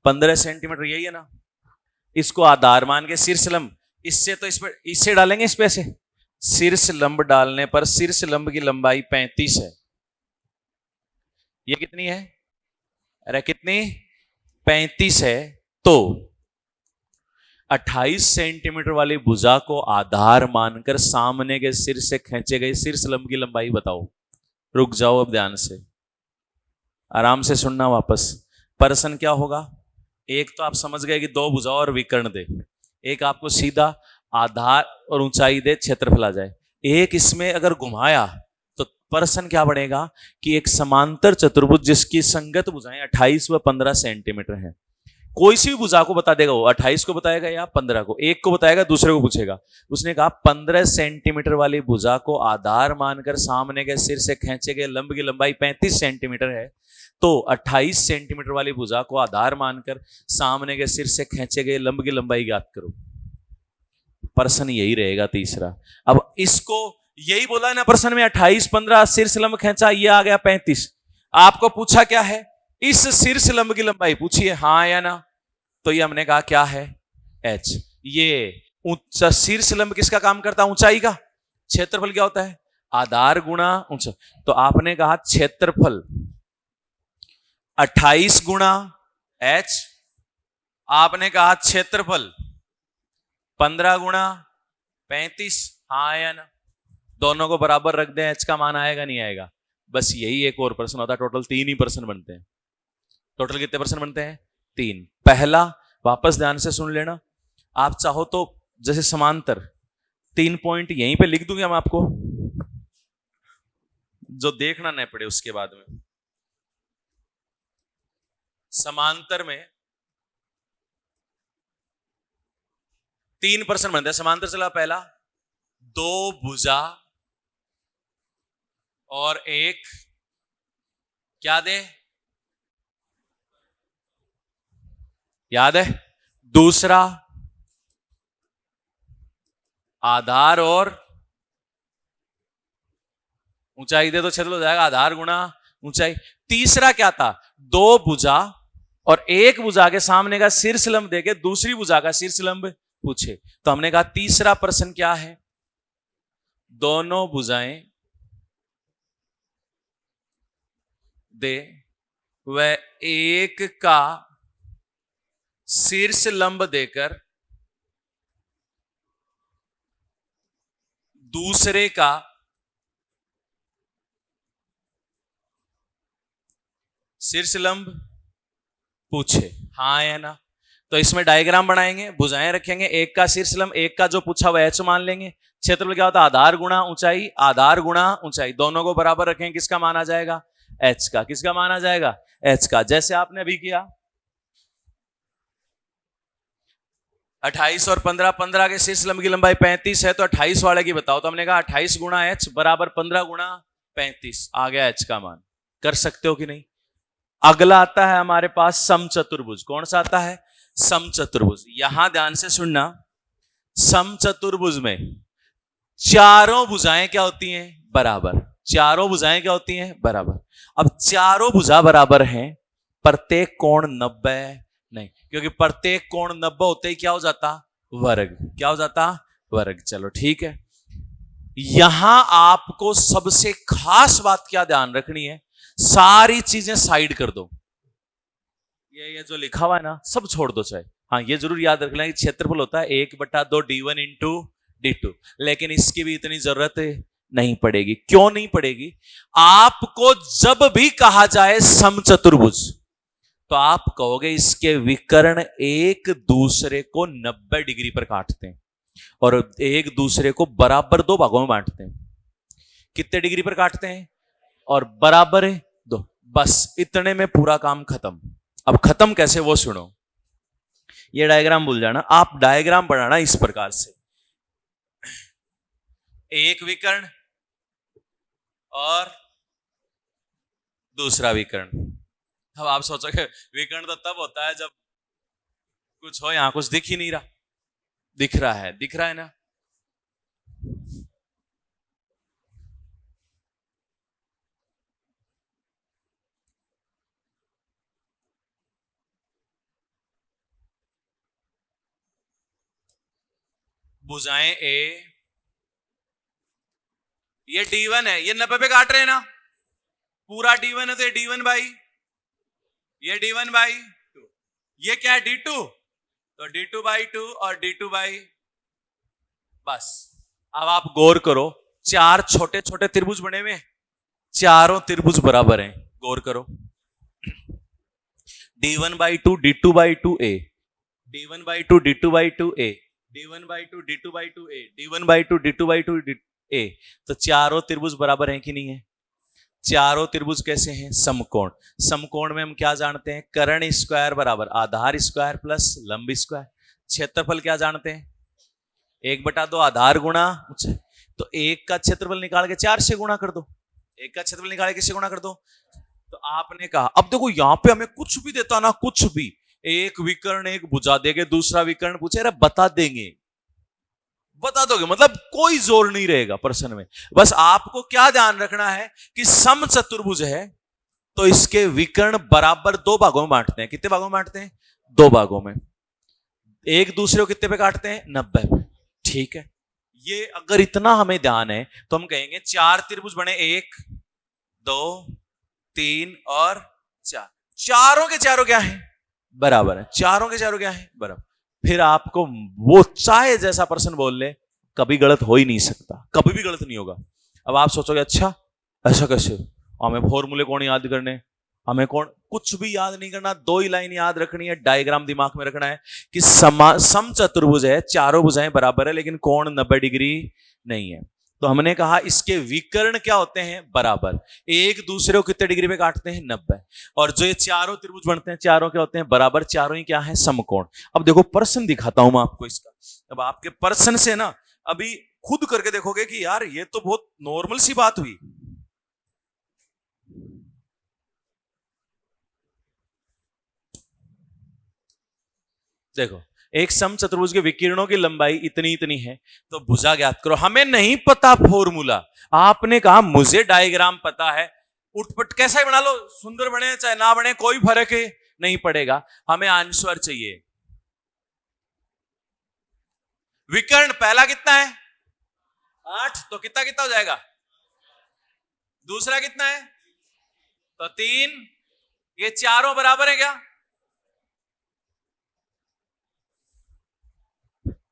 A: 15 सेंटीमीटर, यही है ना, इसको आधार मान के शीर्ष लंब, इससे तो इससे डालेंगे इस पे से, शीर्ष लंब डालने पर शीर्ष लंब की लंबाई 35 है। ये कितनी है? अरे कितनी? 35 है। तो 28 सेंटीमीटर वाली भुजा को आधार मानकर सामने के सिर से खींचे गए शीर्ष लंब की लंबाई बताओ। रुक जाओ, अब ध्यान से आराम से सुनना वापस। प्रश्न क्या होगा? एक तो आप समझ गए कि दो भुजाओं और विकर्ण दे, एक आपको सीधा आधार और ऊंचाई दे, क्षेत्रफल आ जाए। एक इसमें अगर घुमाया तो प्रश्न क्या बनेगा कि एक समांतर चतुर्भुज जिसकी संगत भुजाएं 28 व 15 सेंटीमीटर है, कोई सी भी भुजा को बता देगा, वो 28 को बताएगा या 15 को, एक को बताएगा दूसरे को पूछेगा। उसने कहा 15 सेंटीमीटर वाली भुजा को आधार मानकर सामने के सिर से खींचे गए लंब की लंबाई 35 सेंटीमीटर है, तो 28 सेंटीमीटर वाली भुजा को आधार मानकर सामने के सिर से खींचे गए लंब की लंबाई ज्ञात करो। प्रश्न यही रहेगा तीसरा। अब इसको यही बोला है ना प्रश्न में, 28, 15 शीर्ष लंब खींचा, ये आ गया 35। आपको पूछा क्या है? इस शीर्ष लंब की लंबाई पूछिए, हाँ या ना। तो ये हमने कहा क्या है? h। ये ऊंचा शीर्ष लंब किसका काम करता है? ऊंचाई का। क्षेत्रफल क्या होता है? आधार गुणा ऊंचा। तो आपने कहा क्षेत्रफल 28 गुणा h, आपने कहा क्षेत्रफल 15 गुणा 35, हाँ या ना। दोनों को बराबर रख दें, h का मान आएगा नहीं आएगा? बस यही एक और प्रश्न होता है। टोटल 3 ही प्रश्न बनते हैं। टोटल कितने प्रश्न बनते हैं? 3। पहला, वापस ध्यान से सुन लेना, आप चाहो तो जैसे समांतर 3 पॉइंट यहीं पे लिख दूंगा मैं आपको, जो देखना नहीं पड़े उसके बाद में। समांतर में 3 प्रश्न बनते हैं। समांतर चला पहला, 2 भुजा और एक क्या दे, याद है? दूसरा आधार और ऊंचाई दे तो क्षेत्रफल हो जाएगा आधार गुणा ऊंचाई। तीसरा क्या था? 2 भुजा और एक भुजा के सामने का शीर्ष लंब देके दूसरी भुजा का शीर्ष लंब पूछे। तो हमने कहा तीसरा प्रश्न क्या है? दोनों भुजाएं दे वह एक का शीर्ष लंब देकर दूसरे का शीर्ष लंब पूछे, हाँ या ना। तो इसमें डायग्राम बनाएंगे, भुजाएं रखेंगे, एक का शीर्ष लंब, एक का जो पूछा वह h मान लेंगे। क्षेत्रफल क्या होता है? आधार गुणा ऊंचाई, आधार गुणा ऊंचाई, दोनों को बराबर रखेंगे। किसका मान आ जाएगा? h का। किसका मान आ जाएगा? h का। जैसे आपने अभी किया 28 और 15, 15 के शीर्ष लंब की लंबाई 35 है, तो 28 वाले की बताओ। तो हमने कहा 28 गुणा h बराबर 15 गुणा 35, आ गया h का मान। कर सकते हो कि नहीं? अगला आता है हमारे पास समचतुर्भुज। कौन सा आता है? समचतुर्भुज। यहां ध्यान से सुनना, समचतुर्भुज में चारों भुजाएं क्या होती हैं? बराबर। चारों भुजाएं क्या होती हैं? बराबर। अब चारों भुजा बराबर हैं, प्रत्येक कोण 90 नहीं, क्योंकि प्रत्येक कोण 90 होते ही क्या हो जाता? वर्ग। क्या हो जाता? वर्ग। चलो ठीक है। यहां आपको सबसे खास बात क्या ध्यान रखनी है? सारी चीजें साइड कर दो, ये जो लिखा हुआ है ना सब छोड़ दो चाहे। हाँ, ये जरूर याद रखना कि क्षेत्रफल होता है 1/2 d1 इंटू d2, लेकिन इसकी भी इतनी जरूरत नहीं पड़ेगी। क्यों नहीं पड़ेगी? आपको जब भी कहा जाए समचतुर्भुज, तो आप कहोगे इसके विकर्ण एक दूसरे को 90 डिग्री पर काटते हैं और एक दूसरे को बराबर 2 भागों में बांटते हैं। कितने डिग्री पर काटते हैं? और बराबर है 2। बस इतने में पूरा काम खत्म। अब खत्म कैसे वो सुनो। ये डायग्राम भूल जाना, आप डायग्राम बनाना इस प्रकार से, एक विकर्ण और दूसरा विकर्ण। अब आप सोचोगे विकर्ण तो तब होता है जब कुछ हो, यहां कुछ दिख ही नहीं रहा, दिख रहा है ना। भुजाएं ए, ये D1 है, ये 90 पे काट रहे हैं ना, पूरा D1 है तो ये D1 बाई, ये D1 बाई 2, ये क्या है D2, तो D2 बाई 2 और D2 बाई, बस। अब आप गौर करो, चार छोटे छोटे त्रिभुज बने हुए, चारों त्रिभुज बराबर हैं, गौर करो। D1 by 2 D2 by 2a, D1 by 2 D2 by 2a, D1 by 2 D2 by 2a, D1 by 2 D2 by 2a, तो चारों त्रिभुज बराबर हैं कि नहीं है? चारों त्रिभुज कैसे हैं? समकोण। समकोण में हम क्या जानते हैं? कर्ण स्क्वायर बराबर आधार स्क्वायर प्लस लंब स्क्वायर। क्षेत्रफल क्या जानते हैं? 1/2 आधार गुणा ऊंचाई। तो एक का क्षेत्रफल निकाल के 4 से गुणा कर दो, एक का क्षेत्रफल निकाल के किससे गुणा कर दो? तो आपने कहा, अब देखो यहां पे हमें कुछ भी देता ना, कुछ भी, एक विकर्ण एक भुजा देंगे, दूसरा विकर्ण पूछे, अरे बता देंगे, बता दोगे, मतलब कोई जोर नहीं रहेगा प्रश्न में। बस आपको क्या ध्यान रखना है कि सम चतुर्भुज है तो इसके विकर्ण बराबर दो भागों में बांटते हैं। कितने भागों में बांटते हैं? दो भागों में। एक दूसरे को कितने पे काटते हैं? 90 पे। ठीक है, ये अगर इतना हमें ध्यान है तो हम कहेंगे चार त्रिभुज बने, 1 2 3 और 4, चारों के चारों क्या है? बराबर है। चारों के चारों क्या है? बराबर। फिर आपको वो चाहे जैसा प्रश्न बोल ले, कभी गलत हो ही नहीं सकता, कभी भी गलत नहीं होगा। अब आप सोचोगे अच्छा ऐसा कैसे, हमें फॉर्मूले कौन याद करने, हमें कौन, कुछ भी याद नहीं करना, दो ही लाइन याद रखनी है, डायग्राम दिमाग में रखना है कि सम चतुर्भुज है, चारों भुजाएं बराबर है लेकिन कोण 90 डिग्री नहीं है। तो हमने कहा इसके विकर्ण क्या होते हैं? बराबर। एक दूसरे को कितने डिग्री पे काटते हैं? 90। और जो ये चारों त्रिभुज बनते हैं, चारों क्या होते हैं? बराबर। चारों ही क्या है? समकोण। अब देखो प्रश्न दिखाता हूं मैं आपको इसका। अब आपके प्रश्न से ना अभी खुद करके देखोगे कि यार ये तो बहुत नॉर्मल सी बात हुई। देखो, एक समचतुर्भुज के विकिरणों की लंबाई इतनी इतनी है, तो भुजा ज्ञात करो। हमें नहीं पता फॉर्मूला, आपने कहा मुझे डायग्राम पता है, उठपट कैसा ही बना लो, सुंदर बने चाहे ना बने कोई फर्क नहीं पड़ेगा, हमें आंसर चाहिए। विकर्ण पहला कितना है? 8, तो कितना कितना हो जाएगा? दूसरा कितना है? तो 3। ये चारों बराबर है क्या?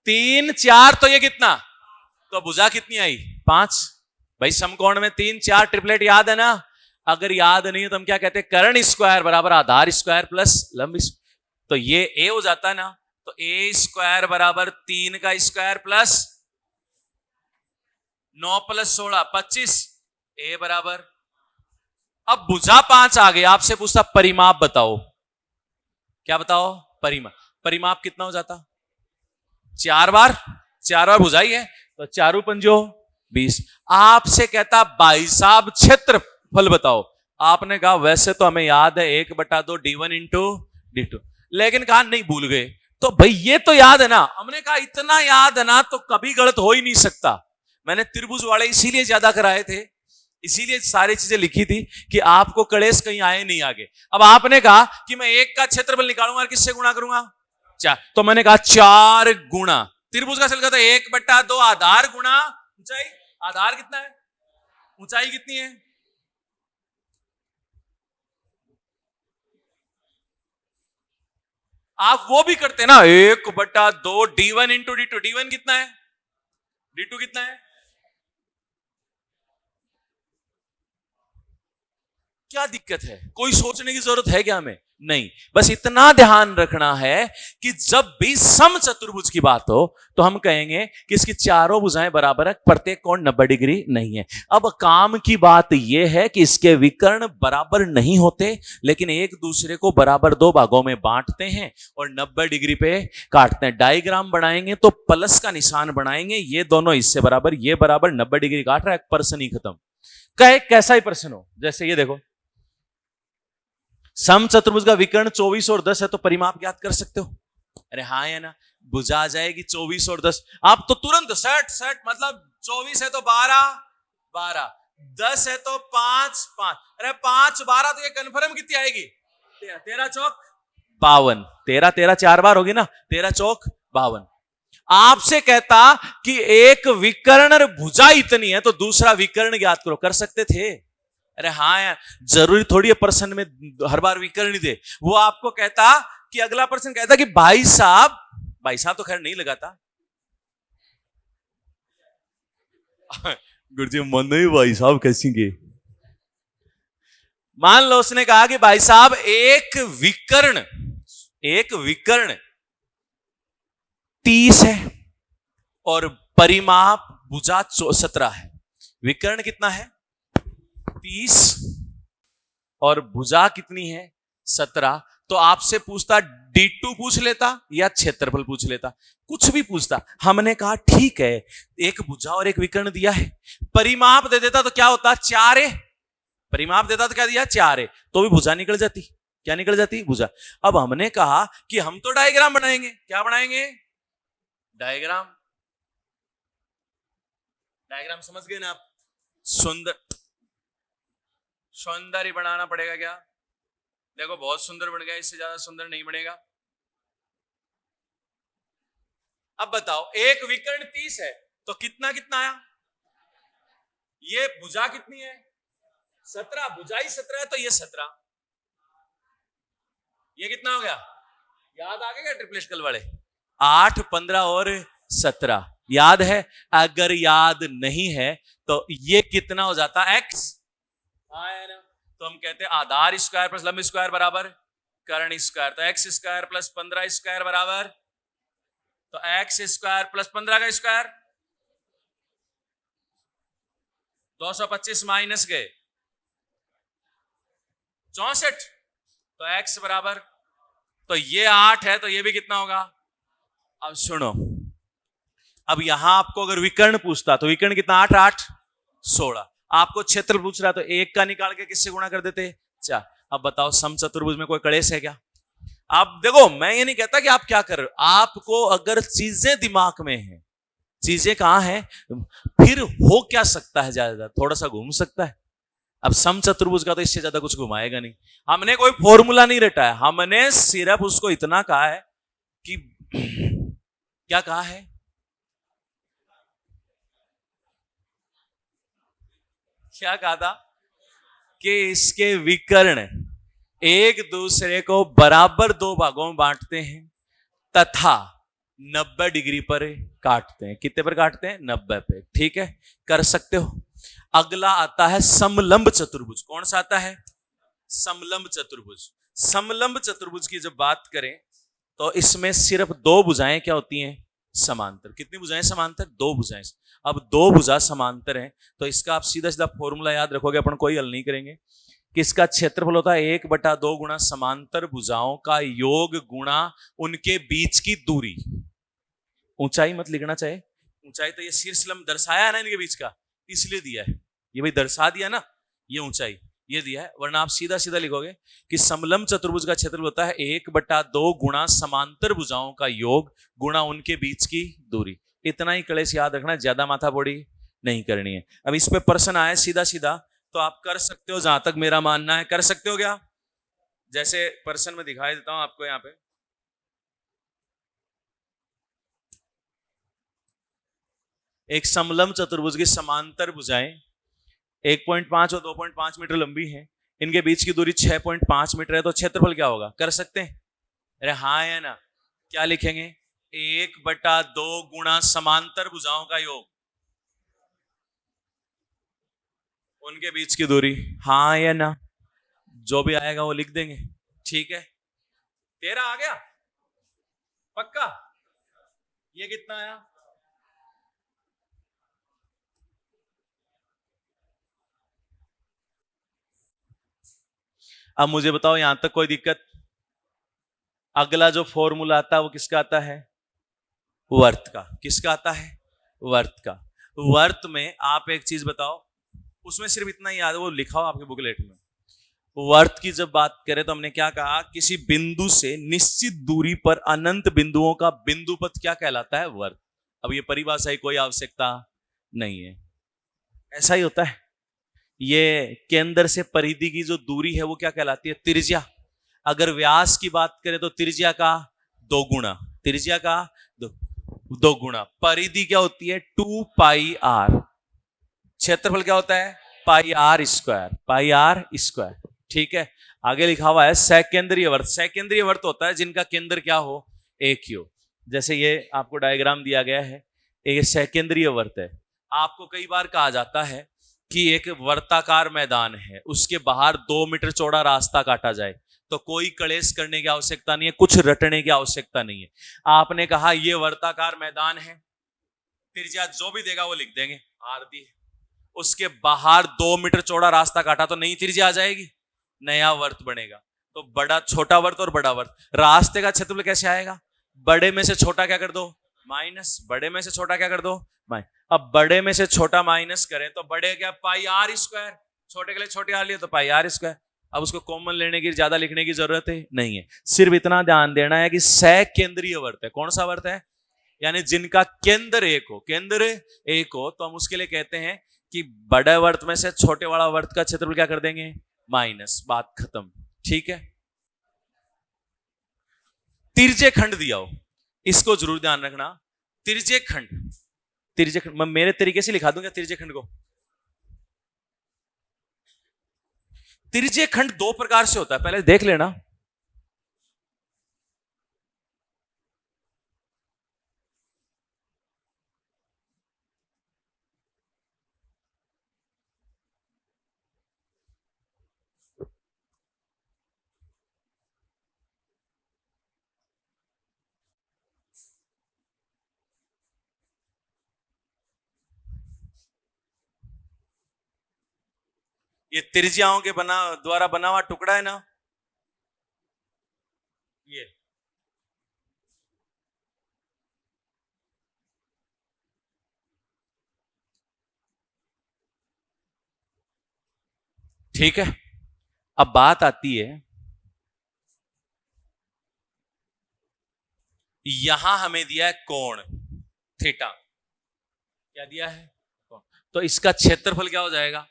A: 3 4, तो ये कितना? तो भुजा कितनी आई? 5। भाई समकोण में 3 4 ट्रिपलेट याद है ना? अगर याद नहीं है तो हम क्या कहते हैं? कर्ण स्क्वायर बराबर आधार स्क्वायर प्लस लंब। तो ये ए हो जाता है ना, तो ए स्क्वायर बराबर 3 का स्क्वायर प्लस 9 प्लस 16 25, ए बराबर। अब भुजा 5 आ गई, आपसे पूछता परिमाप बताओ। क्या बताओ? परिमाप। परिमाप कितना हो जाता? 4 बार, 4 बार भुजाई है तो 4 पंजो 20। आपसे कहता भाई साहब क्षेत्रफल बताओ। आपने कहा वैसे तो हमें याद है 1/2 D1 इंटू D2, लेकिन कहा नहीं, भूल गए। तो भाई ये तो याद है ना? हमने कहा इतना याद है ना तो कभी गलत हो ही नहीं सकता। मैंने त्रिभुज वाले इसीलिए ज्यादा कराए थे, इसीलिए सारी चीजें लिखी थी कि आपको कलेश कहीं आए नहीं आगे। अब आपने कहा कि मैं एक का क्षेत्रफल निकालूंगा और किससे गुणा करूंगा? 4। तो मैंने कहा 4 गुणा त्रिभुज का सिलका, तो 1/2 आधार गुणा ऊंचाई। आधार कितना है? ऊंचाई कितनी है? आप वो भी करते ना, 1/2 D1 इंटू D2। D1 कितना है? D2 कितना है? क्या दिक्कत है? कोई सोचने की जरूरत है क्या हमें? नहीं, बस इतना ध्यान रखना है कि जब भी समचतुर्भुज की बात हो तो हम कहेंगे कि इसकी चारों भुजाएं बराबर है, प्रत्येक कोण 90 डिग्री नहीं है। अब काम की बात यह है कि इसके विकर्ण बराबर नहीं होते, लेकिन एक दूसरे को बराबर दो भागों में बांटते हैं और 90 डिग्री पे काटते हैं। डायग्राम बनाएंगे तो प्लस का निशान बनाएंगे, ये दोनों इससे बराबर, ये बराबर 90 डिग्री काट रहा है, पर्सन ही खत्म। कैसा ही प्रश्न हो, जैसे ये देखो, समचतुर्भुज का विकर्ण 24 और 10 है तो परिमाप ज्ञात कर सकते हो? अरे हाँ है ना, भुजा आ जाएगी 24 और 10, आप तो तुरंत सट सट, मतलब 24 है तो 12 12, 10 है तो 5 5, अरे 5 12 तो ये कंफर्म कितनी आएगी? 13 चौक 52, 13 13 4 बार होगी ना, 13 चौक 52। आपसे कहता कि एक विकर्ण भुजा इतनी है तो दूसरा विकर्ण ज्ञात करो, कर सकते थे? अरे हाँ यार, जरूरी थोड़ी है प्रश्न में हर बार विकर्ण ही दे। वो आपको कहता कि अगला प्रश्न कहता कि भाई साहब तो खैर नहीं लगाता गुरुजी मन नहीं, भाई साहब कैसी गे? मान लो उसने कहा कि भाई साहब एक विकर्ण 30 है और परिमाप भुजा 17 है। विकर्ण कितना है? 30 और भुजा कितनी है? 17। तो आपसे पूछता D2 पूछ लेता या क्षेत्रफल पूछ लेता, कुछ भी पूछता। हमने कहा ठीक है, एक भुजा और एक विकर्ण दिया है, परिमाप दे देता तो क्या होता? 4 है। परिमाप देता तो क्या दिया? 4 है, तो भी भुजा निकल जाती। क्या निकल जाती? भुजा। अब हमने कहा कि हम तो डायग्राम बनाएंगे। क्या बनाएंगे? डायग्राम समझ गए ना आप? सौंदर्य बनाना पड़ेगा क्या? देखो बहुत सुंदर बन गया, इससे ज्यादा सुंदर नहीं बनेगा। अब बताओ, एक विकर्ण 30 है तो कितना कितना आया? ये भुजा कितनी है? 17। भुजा ही 17 है तो ये 17, ये कितना हो गया? याद आ गया ट्रिपल स्केल वाले? 8 15 और 17 याद है? अगर याद नहीं है तो ये कितना हो जाता? x। हाँ है ना, तो हम कहते हैं आधार स्क्वायर प्लस लंब स्क्वायर बराबर कर्ण स्क्वायर, तो x स्क्वायर प्लस 15 स्क्वायर बराबर, तो x स्क्वायर प्लस 15 का स्क्वायर 225 माइनस गए 64, तो x बराबर, तो ये 8 है तो ये भी कितना होगा? अब सुनो, अब यहां आपको अगर विकर्ण पूछता तो विकर्ण कितना? 8 8 16। आपको क्षेत्र पूछ रहा तो 1 का निकाल के किससे गुणा कर देते? 4। अब बताओ समचतुर्भुज में कोई कलेश है क्या? आप देखो, मैं ये नहीं कहता कि आप क्या कर रहे हो, आपको अगर चीजें दिमाग में हैं, चीजें कहां हैं, फिर हो क्या सकता है, ज्यादा थोड़ा सा घूम सकता है। अब समचतुर्भुज का तो इससे ज्यादा कुछ घुमाएगा नहीं। हमने कोई फॉर्मूला नहीं रटा है, हमने सिर्फ उसको इतना कहा है कि क्या कहा है? क्या कहा था? कि इसके विकर्ण एक दूसरे को बराबर दो भागों में बांटते हैं तथा 90 डिग्री पर काटते हैं। कितने पर काटते हैं? 90 पे। ठीक है, कर सकते हो। अगला आता है समलंब चतुर्भुज। कौन सा आता है? समलंब चतुर्भुज। समलंब चतुर्भुज की जब बात करें तो इसमें सिर्फ दो भुजाएं क्या होती हैं? समांतर। कितनी भुजाएं समांतर? दो भुजाएं। अब दो भुजा समांतर हैं तो इसका आप सीधा सीधा फॉर्मूला याद रखोगे, अपन कोई हल नहीं करेंगे, कि इसका क्षेत्रफल होता है 1/2 गुणा समांतर भुजाओं का योग गुणा उनके बीच की दूरी। ऊंचाई मत लिखना चाहे, ऊंचाई तो ये शीर्षलंब दर्शाया है ना इनके बीच का, इसलिए दिया है, ये भाई दर्शा दिया ना, ये ऊंचाई ये दिया है, वरना आप सीधा सीधा लिखोगे कि समलंब चतुर्भुज का क्षेत्रफल होता है 1/2 गुणा समांतर भुजाओं का योग गुणा उनके बीच की दूरी। इतना ही कलेश याद रखना, ज्यादा माथापोड़ी नहीं करनी है। अब इस पे प्रश्न आए सीधा सीधा तो आप कर सकते हो, जहां तक मेरा मानना है कर सकते हो क्या? जैसे प्रश्न में दिखाई देता हूं आपको, यहां पे एक समलंब चतुर्भुज की समांतर भुजाएं 1.5 और 2.5 मीटर लंबी है, इनके बीच की दूरी 6.5 मीटर है, तो क्षेत्रफल क्या होगा? कर सकते हैं? अरे हाँ है ना, क्या लिखेंगे? 1/2 गुणा समांतर भुजाओं का योग उनके बीच की दूरी। हाँ या ना? जो भी आएगा वो लिख देंगे, ठीक है। 13 आ गया पक्का। ये कितना आया? अब मुझे बताओ यहां तक कोई दिक्कत? अगला जो फॉर्मूला आता है वो किसका आता है? वर्त का। किसका आता है? वर्त का। वर्त में आप एक चीज बताओ, उसमें सिर्फ इतना ही याद है, वो लिखा हो आपके बुकलेट में। वर्त की जब बात करें तो हमने क्या कहा? किसी बिंदु से निश्चित दूरी पर अनंत बिंदुओं का बिंदुपथ क्या कहलाता है? वर्त। अब ये परिभाषा की कोई आवश्यकता नहीं है, ऐसा ही होता है। ये केंद्र से परिधि की जो दूरी है वो क्या कहलाती है? त्रिज्या। अगर व्यास की बात करें तो त्रिज्या का 2 गुना, त्रिज्या का 2 गुना। परिधि क्या होती है? 2 पाई आर। क्षेत्रफल क्या होता है? Pi R square, pi R square, ठीक है। आगे लिखा हुआ है सकेंद्रीय वर्त। सकेंद्रीय वर्त होता है जिनका केंद्र क्या हो? एक ही हो। जैसे ये आपको डायग्राम दिया गया है, ये सकेंद्रीय वर्त है। आपको कई बार कहा जाता है कि एक वर्ताकार मैदान है, उसके बाहर 2 मीटर चौड़ा रास्ता काटा जाए, तो कोई कलेश करने की आवश्यकता नहीं है, कुछ रटने की आवश्यकता नहीं है। आपने कहा ये वर्ताकार मैदान है, त्रिज्या जो भी देगा वो लिख देंगे, आर दी। उसके बाहर 2 मीटर चौड़ा रास्ता काटा तो नई त्रिज्या आ जाएगी, नया वर्त बनेगा। तो बड़ा छोटा वर्त और बड़ा वर्त, रास्ते का क्षेत्रफल कैसे आएगा? बड़े में से छोटा क्या कर दो? माइनस। बड़े में से छोटा क्या कर दो? माइनस। अब बड़े में से छोटा माइनस करें तो बड़े क्या? पाई आर स्क्वायर। छोटे के लिए छोटे आर लिए तो पाई आर स्क्वायर। अब उसको कॉमन लेने की, ज्यादा लिखने की जरूरत है नहीं है। सिर्फ इतना ध्यान देना है कि सकेंद्रीय वर्त है। कौन सा वर्त है? यानी जिनका केंद्र एक हो, केंद्र एक हो, तो हम उसके लिए कहते हैं कि बड़े वर्त में से छोटे वाला वर्त का क्षेत्रफल क्या कर देंगे? माइनस। बात खत्म, ठीक है। तिरछे खंड दिया हो, इसको जरूर ध्यान रखना। तिरछे खंड, तिरछे खंड मैं मेरे तरीके से लिखा दूंगा तिरछे खंड को। तिरछे खंड 2 प्रकार से होता है, पहले देख लेना। ये त्रिज्याओं के द्वारा बना हुआ टुकड़ा है ना, ये ठीक है। अब बात आती है, यहां हमें दिया है कोण थीटा। क्या दिया है? कोण। तो इसका क्षेत्रफल क्या हो जाएगा?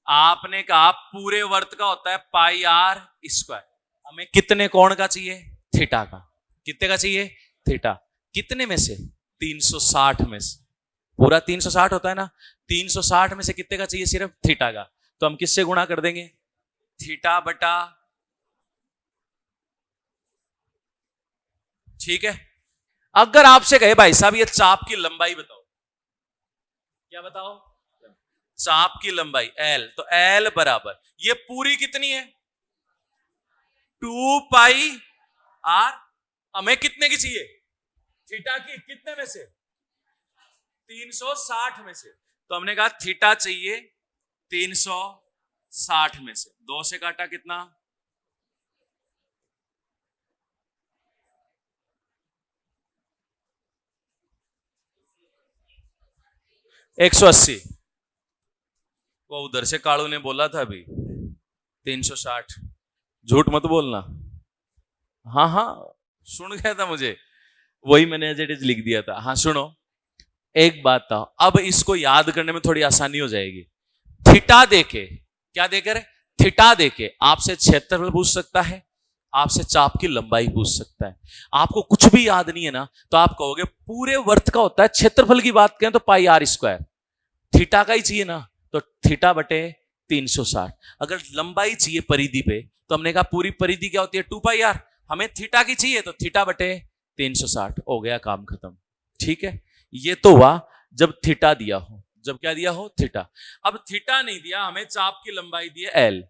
A: आपने कहा पूरे वर्त का होता है पाई आर स्क्वायर। हमें कितने कोण का चाहिए? थीटा का। कितने का चाहिए? थीटा। कितने में से? 360 में से। पूरा 360 होता है ना, 360 में से कितने का चाहिए? सिर्फ थीटा का। तो हम किससे गुणा कर देंगे? थीटा बटा, ठीक है। अगर आपसे कहे भाई साहब ये चाप की लंबाई बताओ, क्या बताओ? चाप की लंबाई L, तो L बराबर ये पूरी कितनी है? 2 पाई आर। हमें कितने की चाहिए? थीटा की। कितने में से? 360 में से। तो हमने कहा थीटा चाहिए 360 में से। 2 से काटा कितना? 180। वो उधर से कालू ने बोला था अभी 360, झूठ मत बोलना। हाँ हाँ सुन गया था मुझे, वही मैंने एज इट इज लिख दिया था। हाँ सुनो, एक बात था, अब इसको याद करने में थोड़ी आसानी हो जाएगी। थीटा देके, क्या देकर? थीटा देके आपसे क्षेत्रफल पूछ सकता है, आपसे चाप की लंबाई पूछ सकता है। आपको कुछ भी याद नहीं है ना, तो आप कहोगे पूरे वर्त का होता है, क्षेत्रफल की बात करें तो पाई आर स्क्वायर। थीटा का ही चाहिए ना, तो थीटा बटे 360। अगर लंबाई चाहिए परिधि पे, तो हमने कहा पूरी परिधि क्या होती है? 2 पाई आर। हमें थीटा की चाहिए तो थीटा बटे 360। हो गया काम खत्म, ठीक है। ये तो हुआ जब थीटा दिया हो। जब क्या दिया हो? थीटा। अब थीटा नहीं दिया, हमें चाप की लंबाई दी है L।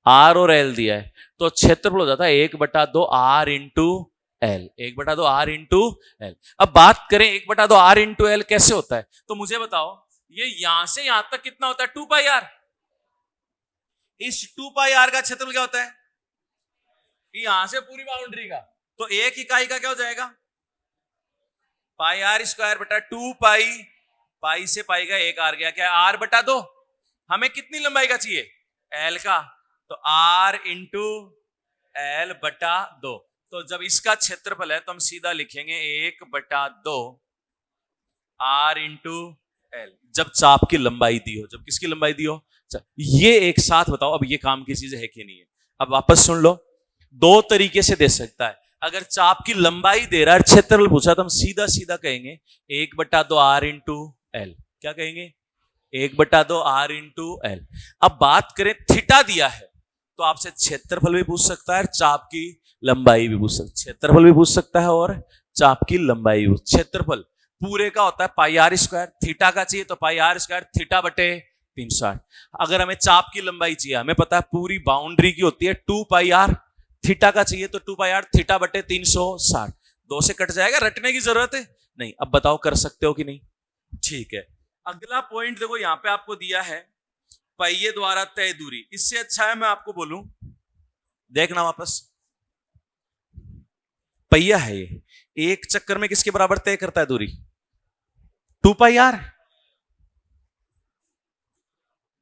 A: आर और एल दिया है, तो क्षेत्रफल हो जाता है 1/2 R into L, 1/2 R into L. अब बात करें 1/2 आर इंटू एल कैसे होता है, तो मुझे बताओ ये यहां से यहां तक कितना होता है, 2 पाई आर। इस 2 पाई आर का क्षेत्रफल क्या होता है, यहां से पूरी बाउंड्री का, तो एक इकाई का क्या हो जाएगा, पाई आर स्क्वायर बटा 2 पाई, पाई से पाई का एक आर गया, क्या आर बटा 2। हमें कितनी लंबाई का चाहिए, एल का, तो आर इंटू एल बटा 2। तो जब इसका क्षेत्रफल है तो हम सीधा लिखेंगे 1/2 आर इंटू एल, जब चाप की लंबाई दी हो, जब किसकी लंबाई दी हो। ये एक साथ बताओ अब ये काम की चीज है कि नहीं है। अब वापस सुन लो, दो तरीके से दे सकता है, अगर चाप की लंबाई दे रहा है, क्षेत्रफल पूछा, तो हम सीधा सीधा कहेंगे 1/2 आर इंटू एल, क्या कहेंगे 1/2 आर इंटू एल। अब बात करें थीटा दिया है, तो आपसे क्षेत्रफल भी पूछ सकता है, चाप की लंबाई भी पूछ सकता है, क्षेत्रफल भी पूछ सकता है और चाप की लंबाई भी। क्षेत्रफल पूरे का होता है पाई आर स्क्वायर, थीटा का चाहिए तो पाई आर स्क्वायर थीटा बटे 360। अगर हमें चाप की लंबाई चाहिए, हमें पता है पूरी बाउंड्री की होती है 2 पाई आर, थीटा का चाहिए तो 2 पाई आर थीटा बटे 360। 2 से कट जाएगा, रटने की जरूरत है नहीं। अब बताओ कर सकते हो कि नहीं, ठीक है। अगला पॉइंट देखो यहां पे आपको दिया है पहिए द्वारा तय दूरी, इससे अच्छा है मैं आपको बोलूं, देखना वापस, पहिया है ये, एक चक्कर में किसके बराबर तय करता है दूरी, 2 पाई आर।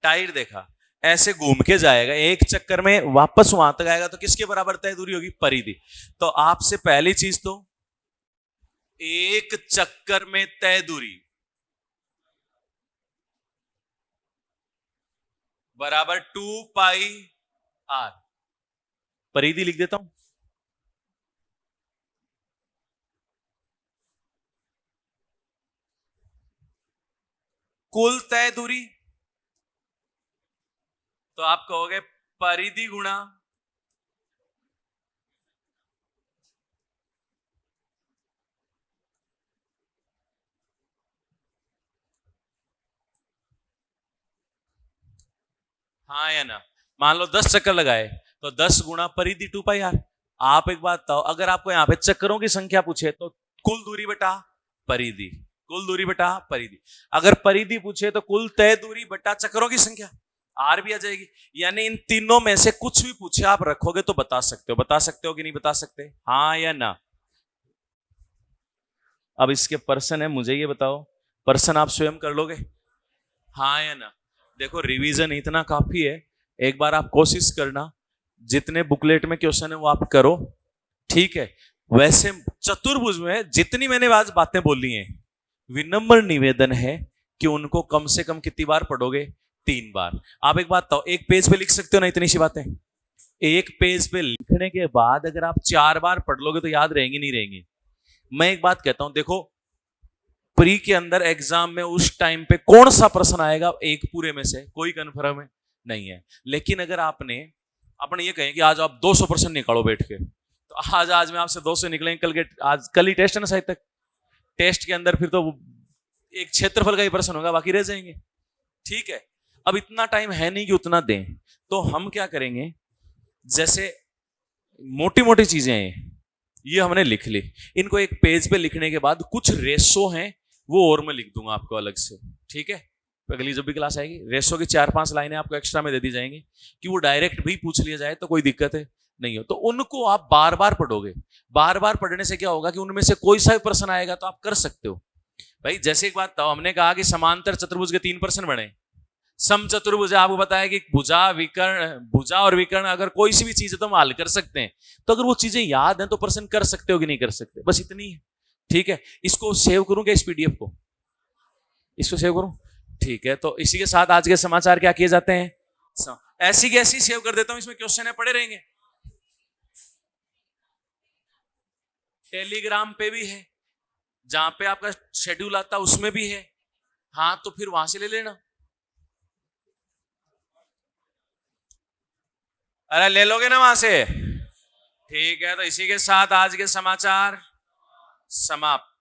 A: टायर देखा ऐसे घूम के जाएगा, एक चक्कर में वापस वहां तक आएगा, तो किसके बराबर तय दूरी होगी, परिधि। तो आपसे पहली चीज तो एक चक्कर में तय दूरी बराबर 2 पाई आर, परिधि लिख देता हूं, कुल तय दूरी, तो आप कहोगे परिधि गुणा हाँ या ना। मान लो 10 चक्कर लगाए तो 10 गुणा परिधि 2 पाई आर। आप एक बात बताओ, अगर आपको यहां पे चक्करों की संख्या पूछे तो कुल दूरी बटा परिधि, कुल दूरी बटा परिधि। अगर परिधि पूछे तो कुल तय दूरी बटा चक्करों की संख्या, आर भी आ जाएगी। यानी इन तीनों में से कुछ भी पूछे आप रखोगे तो बता सकते हो, बता सकते हो कि नहीं बता सकते, हाँ या ना। अब इसके पर्सन है, मुझे ये बताओ पर्सन आप स्वयं कर लोगे, हाँ या ना। देखो रिवीजन इतना काफी है, एक बार आप कोशिश करना, जितने बुकलेट में क्वेश्चन है वो आप करो, ठीक है। वैसे चतुर्भुज में जितनी मैंने आज बातें बोली हैं, विनम्र निवेदन है कि उनको कम से कम कितनी बार पढ़ोगे, 3 बार। आप एक बात बताओ, एक पेज पे लिख सकते हो ना इतनी सी बातें, एक पेज पे लिखने के बाद अगर आप 4 बार पढ़ लोगे तो याद रहेंगी नहीं रहेंगी। मैं एक बात कहता हूं, देखो प्री के अंदर एग्जाम में उस टाइम पे कौन सा प्रश्न आएगा एक पूरे में से कोई कंफर्म है नहीं है, लेकिन अगर आपने अपने ये कहें कि आज आप 200 प्रश्न निकालो बैठ के, तो आज में आपसे 200 निकलेंगे, कल के आज कल ही टेस्ट है ना, शायद तक टेस्ट के अंदर फिर तो एक क्षेत्रफल का ही प्रश्न होगा, बाकी रह जाएंगे, ठीक है। अब इतना टाइम है नहीं कि उतना दें, तो हम क्या करेंगे, जैसे मोटी मोटी चीजें हैं ये हमने लिख ली, इनको एक पेज पे लिखने के बाद कुछ रेशो हैं वो और मैं लिख दूंगा आपको अलग से, ठीक है। अगली जब भी क्लास आएगी रेशो की 4-5 लाइनें आपको एक्स्ट्रा में दे दी जाएंगी कि वो डायरेक्ट भी पूछ लिया जाए तो कोई दिक्कत है नहीं हो, तो उनको आप बार बार पढ़ोगे। बार बार पढ़ने से क्या होगा कि उनमें से कोई सा भी प्रश्न आएगा तो आप कर सकते हो। भाई जैसे एक बात बताओ, हमने कहा कि समांतर चतुर्भुज के 3 प्रश्न बने, सम चतुर्भुज आपको बताया कि भुजा विकर्ण, भुजा और विकर्ण अगर कोई सी भी चीज है तो हम हल कर सकते हैं, तो अगर वो चीजें याद हैं तो प्रश्न कर सकते हो कि नहीं कर सकते, बस इतनी है, ठीक है। इसको सेव करूं क्या, इस पीडीएफ को, इसको सेव करूं, ठीक है। तो इसी के साथ आज के समाचार क्या किए जाते हैं, ऐसी की ऐसी सेव कर देता हूं, इसमें क्वेश्चन है पड़े रहेंगे, टेलीग्राम पे भी है, जहां पे आपका शेड्यूल आता उसमें भी है, हाँ तो फिर वहां से ले लेना, अरे ले लोगे ना वहां से, ठीक है। तो इसी के साथ आज के समाचार समाप्त।